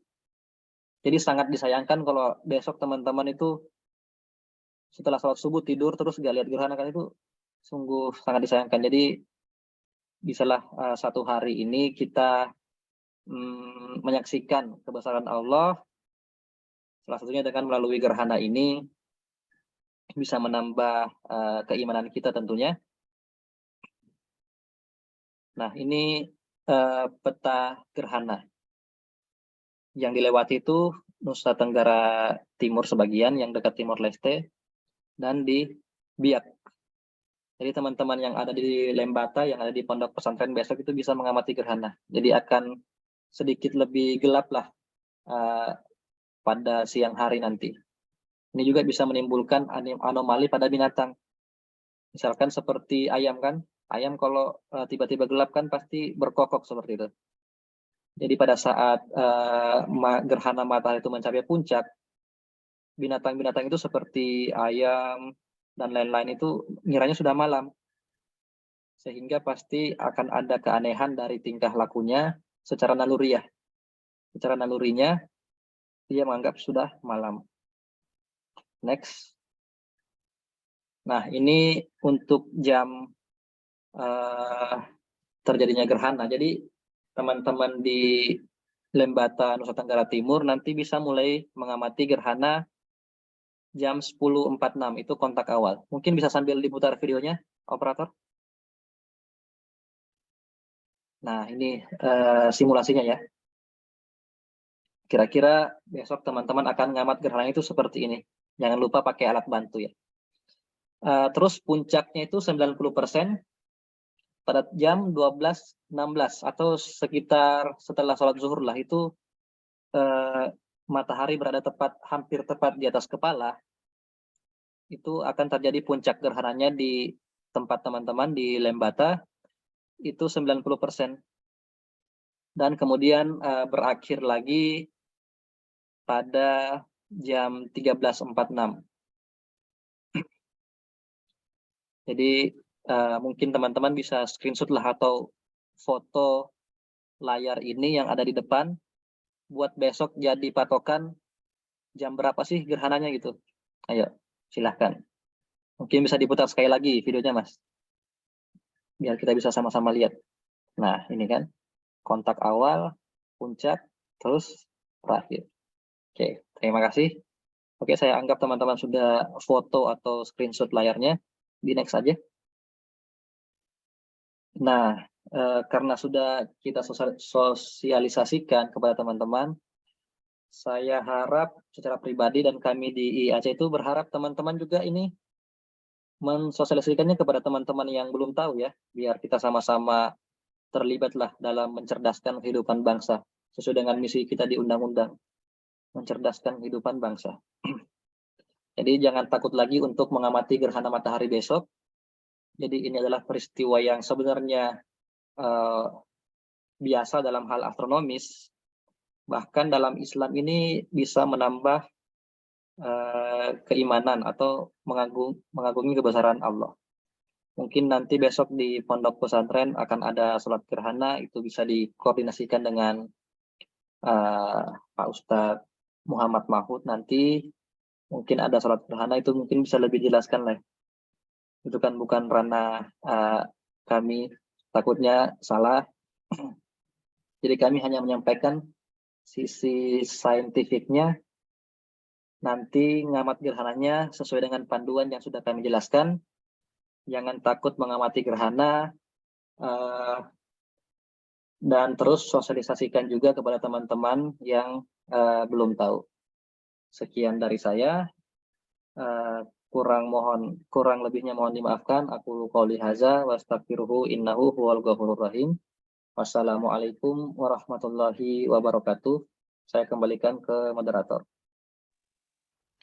Jadi sangat disayangkan kalau besok teman-teman itu setelah sholat subuh tidur terus gak lihat gerhana, kan itu sungguh sangat disayangkan. Jadi bisalah satu hari ini kita menyaksikan kebesaran Allah, salah satunya dengan melalui gerhana ini, bisa menambah keimanan kita tentunya. Nah, ini peta gerhana. Yang dilewati itu Nusa Tenggara Timur sebagian, yang dekat Timor Leste, dan di Biak. Jadi teman-teman yang ada di Lembata, yang ada di pondok pesantren besok itu bisa mengamati gerhana. Jadi akan sedikit lebih gelap lah pada siang hari nanti. Ini juga bisa menimbulkan anomali pada binatang. Misalkan seperti ayam kan, ayam kalau tiba-tiba gelap kan pasti berkokok seperti itu. Jadi pada saat gerhana matahari itu mencapai puncak, binatang-binatang itu seperti ayam dan lain-lain itu ngiranya sudah malam. Sehingga pasti akan ada keanehan dari tingkah lakunya secara naluriah. Secara nalurinya, dia menganggap sudah malam. Next. Nah, ini untuk jam terjadinya gerhana. Jadi teman-teman di Lembata, Nusa Tenggara Timur nanti bisa mulai mengamati gerhana jam 10.46, itu kontak awal. Mungkin bisa sambil diputar videonya, operator. Nah, ini simulasinya ya. Kira-kira besok teman-teman akan ngamat gerhana itu seperti ini. Jangan lupa pakai alat bantu ya. Terus puncaknya itu 90% pada jam 12.16 atau sekitar setelah sholat zuhur lah, itu matahari berada hampir tepat di atas kepala. Itu akan terjadi puncak gerhananya di tempat teman-teman di Lembata, itu 90%. Dan kemudian berakhir lagi pada jam 13.46. Jadi mungkin teman-teman bisa screenshot lah atau foto layar ini yang ada di depan, buat besok jadi patokan jam berapa sih gerhananya gitu. Ayo, silahkan. Mungkin bisa diputar sekali lagi videonya, Mas. Biar kita bisa sama-sama lihat. Nah, ini kan kontak awal, puncak, terus terakhir. Oke, terima kasih. Oke, saya anggap teman-teman sudah foto atau screenshot layarnya. Di next aja. Nah, karena sudah kita sosialisasikan kepada teman-teman, saya harap secara pribadi dan kami di IAC itu berharap teman-teman juga ini mensosialisasikannya kepada teman-teman yang belum tahu ya, biar kita sama-sama terlibatlah dalam mencerdaskan kehidupan bangsa sesuai dengan misi kita di undang-undang, mencerdaskan kehidupan bangsa. Jadi jangan takut lagi untuk mengamati gerhana matahari besok. Jadi ini adalah peristiwa yang sebenarnya biasa dalam hal astronomis. Bahkan dalam Islam ini bisa menambah keimanan atau mengagumi kebesaran Allah. Mungkin nanti besok di pondok pesantren akan ada sholat gerhana, itu bisa dikoordinasikan dengan Pak Ustadz Muhammad Mahfud nanti. Mungkin ada sholat gerhana, itu mungkin bisa lebih jelaskan lah. Itu kan bukan ranah kami, takutnya salah. Jadi kami hanya menyampaikan sisi saintifiknya. Nanti ngamat gerhananya sesuai dengan panduan yang sudah kami jelaskan. Jangan takut mengamati gerhana, dan terus sosialisasikan juga kepada teman-teman yang belum tahu. Sekian dari saya. Kurang lebihnya mohon dimaafkan. Aku qouli hadza wa astaghfiruhu innahu huwal ghafurur rahim. Wassalamualaikum warahmatullahi wabarakatuh. Saya kembalikan ke moderator.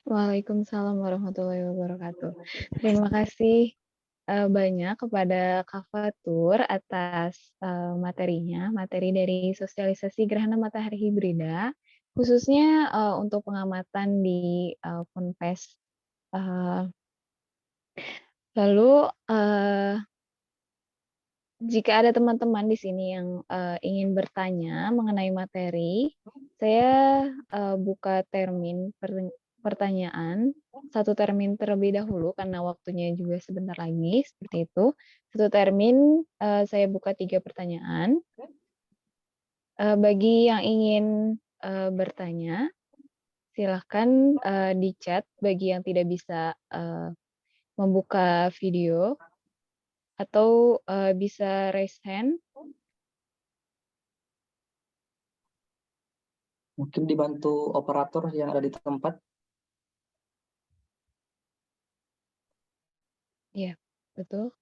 Waalaikumsalam warahmatullahi wabarakatuh. Terima kasih banyak kepada Kak Fatur atas materinya, materi dari sosialisasi gerhana matahari hibrida, khususnya untuk pengamatan di Ponpes. Lalu jika ada teman-teman di sini yang ingin bertanya mengenai materi, saya buka termin pertanyaan, satu termin terlebih dahulu karena waktunya juga sebentar lagi, seperti itu. Satu termin saya buka 3 pertanyaan. Bagi yang ingin bertanya, silahkan di chat. Bagi yang tidak bisa membuka video, atau bisa raise hand. Mungkin dibantu operator yang ada di tempat. Iya, betul.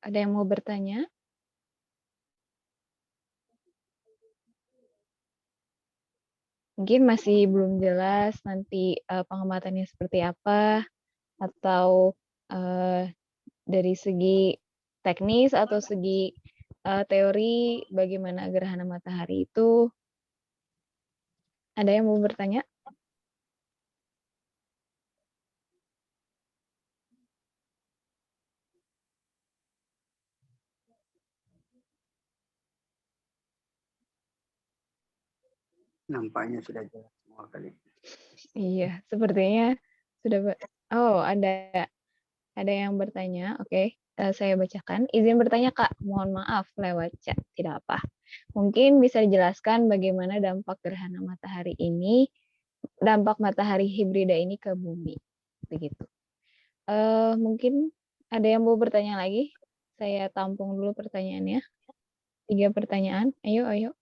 Ada yang mau bertanya? Mungkin masih belum jelas nanti pengamatannya seperti apa, atau dari segi teknis atau segi teori bagaimana gerhana matahari itu. Ada yang mau bertanya? Nampaknya sudah jelas semua kali. Iya, sepertinya sudah. Oh, ada yang bertanya. Oke, saya bacakan. Izin bertanya, Kak. Mohon maaf lewat chat, tidak apa. Mungkin bisa dijelaskan bagaimana dampak gerhana matahari ini, dampak matahari hibrida ini ke bumi, begitu. Mungkin ada yang mau bertanya lagi? Saya tampung dulu pertanyaannya. 3 pertanyaan. Ayo.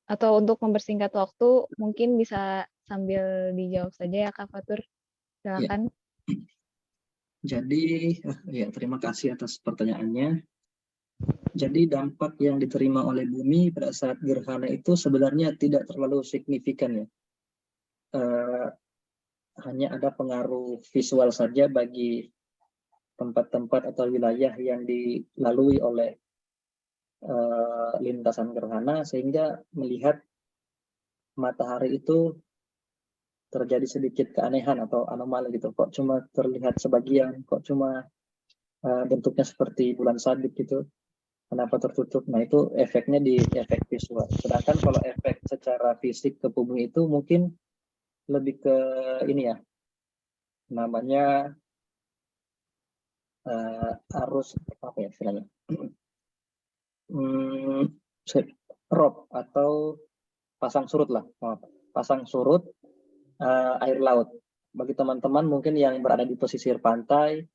Atau untuk mempersingkat waktu, mungkin bisa sambil dijawab saja ya Kak Fatur. Ya. Silakan. Jadi, ya terima kasih atas pertanyaannya. Jadi dampak yang diterima oleh bumi pada saat gerhana itu sebenarnya tidak terlalu signifikan ya. Hanya ada pengaruh visual saja bagi tempat-tempat atau wilayah yang dilalui oleh lintasan gerhana, sehingga melihat matahari itu terjadi sedikit keanehan atau anomali gitu. Kok cuma terlihat sebagian, kok cuma bentuknya seperti bulan sabit gitu. Kenapa tertutup? Nah, itu efeknya di efek visual. Sedangkan kalau efek secara fisik ke bumi itu mungkin lebih ke ini ya, namanya arus apa ya istilahnya? Rob atau pasang surut lah. Pasang surut air laut. Bagi teman-teman mungkin yang berada di pesisir pantai,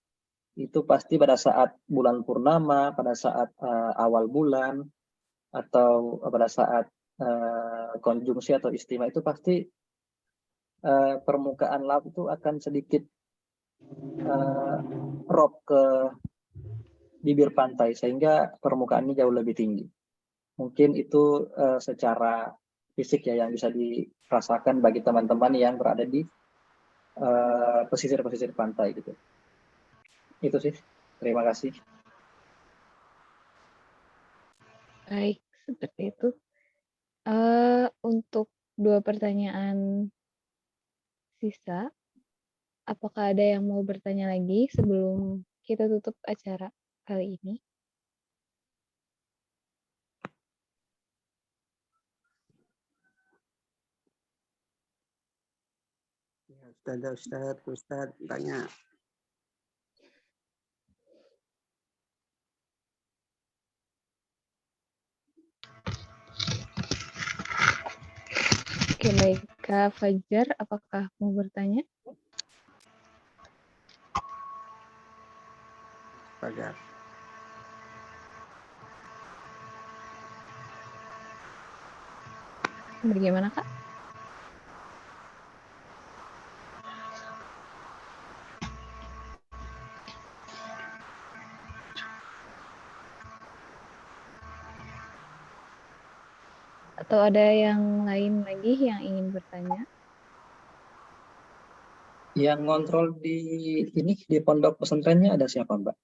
itu pasti pada saat bulan purnama, pada saat awal bulan, atau pada saat konjungsi atau istimewa, itu pasti permukaan laut itu akan sedikit rob ke bibir pantai, sehingga permukaannya jauh lebih tinggi. Mungkin itu secara fisik ya yang bisa dirasakan bagi teman-teman yang berada di pesisir-pesisir pantai gitu. Itu sih. Terima kasih. Baik, seperti itu. Untuk 2 pertanyaan sisa, apakah ada yang mau bertanya lagi sebelum kita tutup acara kali ini? Ya, Ustadz, tanya. Oke, baik. Kak Fajar, apakah mau bertanya? Fajar. Bagaimana, Kak? Atau ada yang lain lagi yang ingin bertanya? Yang ngontrol di ini di pondok pesantrennya ada siapa, Mbak?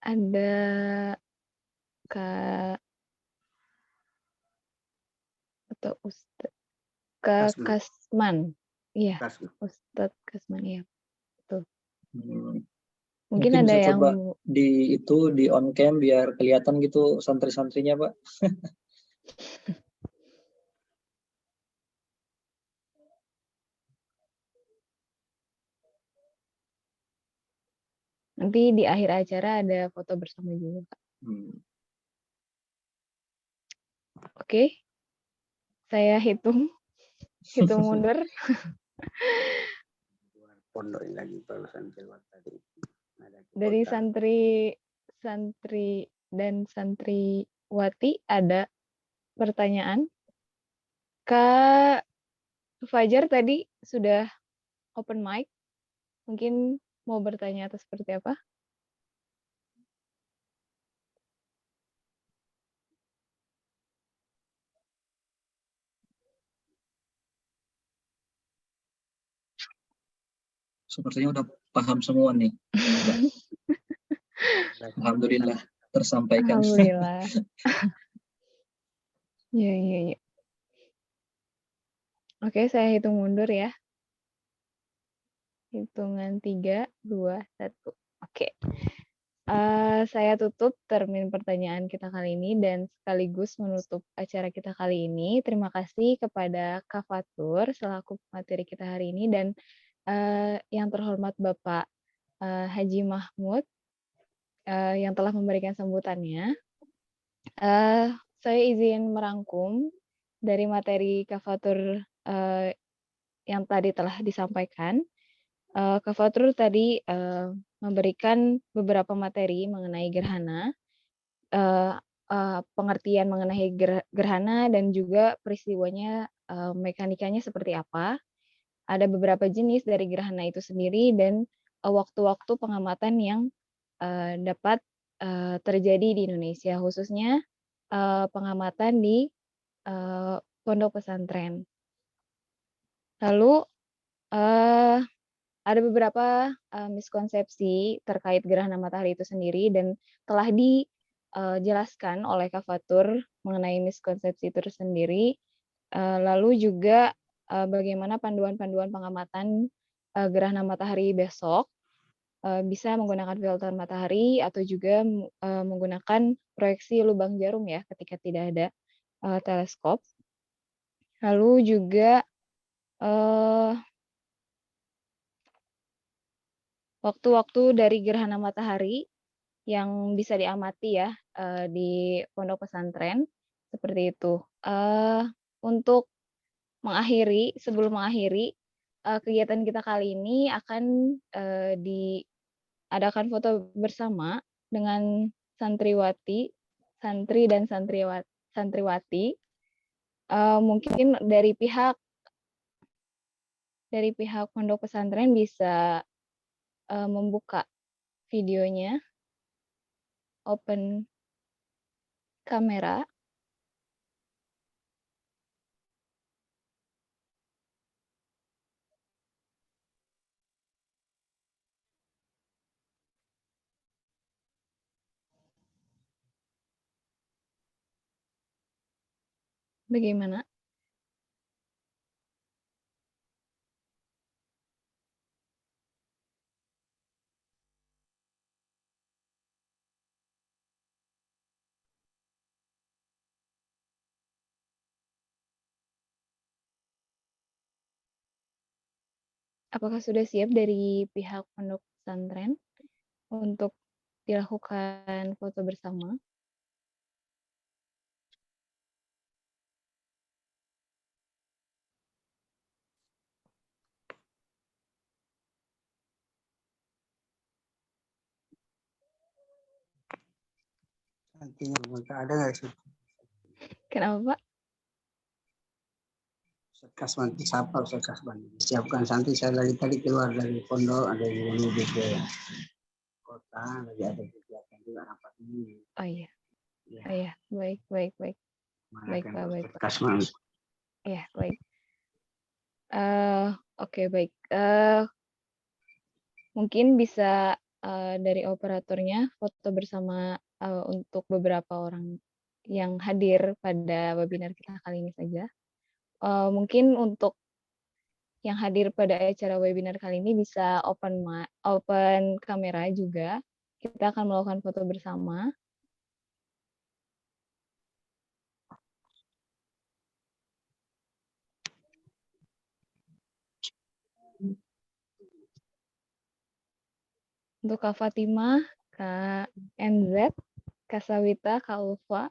Ada Kak atau Ustadz Kak Kasman. Kasman. Iya, Kasman. Ustadz Kasman, iya. Betul. Mungkin Mungkin ada bisa yang coba di on cam biar kelihatan gitu santri-santrinya, Pak. nanti di akhir acara ada foto bersama juga, Kak. Oke. Saya hitung mundur. Pondok ini lagi barusan keluar tadi. Dari santri dan santriwati ada pertanyaan. Kak Fajar tadi sudah open mic. Mungkin mau bertanya atau seperti apa? Sepertinya udah paham semua nih, Mbak. Alhamdulillah tersampaikan. Alhamdulillah. Iya. Oke, saya hitung mundur ya. Hitungan 3, 2, 1. Oke. Saya tutup termin pertanyaan kita kali ini dan sekaligus menutup acara kita kali ini. Terima kasih kepada Kak Fatur selaku materi kita hari ini dan yang terhormat Bapak Haji Mahmud yang telah memberikan sambutannya. Saya izin merangkum dari materi Kak Fatur yang tadi telah disampaikan. Kak Fatur tadi memberikan beberapa materi mengenai gerhana, pengertian mengenai gerhana dan juga peristiwanya, mekanikanya seperti apa. Ada beberapa jenis dari gerhana itu sendiri dan, waktu-waktu pengamatan yang, dapat, terjadi di Indonesia, khususnya, pengamatan di, pondok pesantren. Lalu, eee, ada beberapa, miskonsepsi terkait gerhana matahari itu sendiri dan telah dijelaskan oleh Kak Fatur mengenai miskonsepsi itu sendiri. Lalu juga, bagaimana panduan-panduan pengamatan, gerhana matahari besok, bisa menggunakan filter matahari atau juga, menggunakan proyeksi lubang jarum ya ketika tidak ada, teleskop. Lalu juga, eee, waktu-waktu dari gerhana matahari yang bisa diamati ya, di pondok pesantren, seperti itu. Untuk sebelum mengakhiri, kegiatan kita kali ini akan, diadakan foto bersama dengan santri dan santriwati. Mungkin dari pihak pondok pesantren bisa, membuka videonya, open kamera. Bagaimana? Apakah sudah siap dari pihak pondok pesantren untuk dilakukan foto bersama? Nantinya mereka ada nggak sih? Kenapa, Pak? Ustaz Kasman, siapa Ustaz Kasman? Siapkan santai, saya lagi tadi keluar dari pondok, ada yang menuju ke kota, lagi ada kegiatan juga rapat ini. Oh iya. Ya, Oh iya, baik baik baik. Baik, mengadakan Pak, baik, Ustaz Pak. Kasman. Iya, baik. Oke, baik. Mungkin bisa, dari operatornya foto bersama, untuk beberapa orang yang hadir pada webinar kita kali ini saja. Mungkin untuk yang hadir pada acara webinar kali ini bisa open kamera juga. Kita akan melakukan foto bersama. Untuk Kak Fatimah, Kak NZ, Kak Sawita, Kak Ulfa.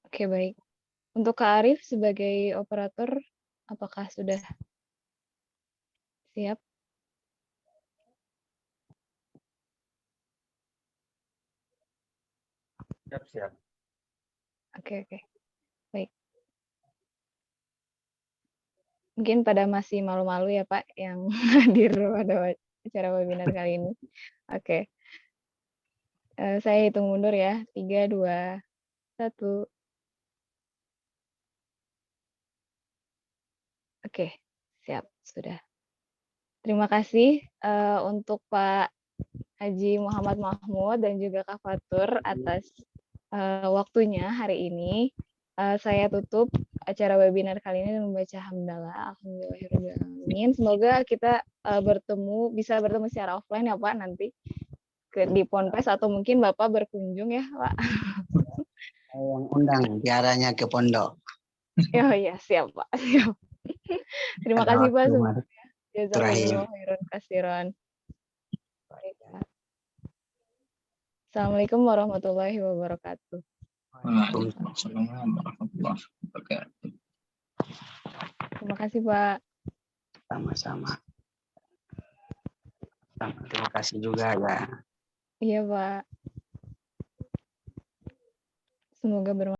Oke, baik. Untuk Kak Arif sebagai operator, apakah sudah siap? Siap. Oke, oke. Baik. Mungkin pada masih malu-malu ya, Pak, yang hadir pada acara webinar kali ini. Oke. Saya hitung mundur ya. 3, 2, 1. Oke, siap. Sudah. Terima kasih, untuk Pak Haji Muhammad Mahmud dan juga Kak Fatur atas, waktunya hari ini. Saya tutup acara webinar kali ini dengan membaca hamdalah. Alhamdulillahirrahmanirrahim. Semoga kita, bisa bertemu secara offline ya, Pak, nanti di Ponpes atau mungkin Bapak berkunjung ya, Pak. Saya yang undang ziarahnya ke pondok. Oh iya, siap, Pak. Siap. Terima Ada kasih, Pak, waktu sebelumnya. terakhir. Jazakumullah khairan katsiran. Baik, Pak. Assalamualaikum warahmatullahi wabarakatuh. Waalaikumsalam warahmatullahi wabarakatuh. Terima kasih, Pak. Sama-sama. Terima kasih juga ya. Iya, Pak. Semoga bermanfaat.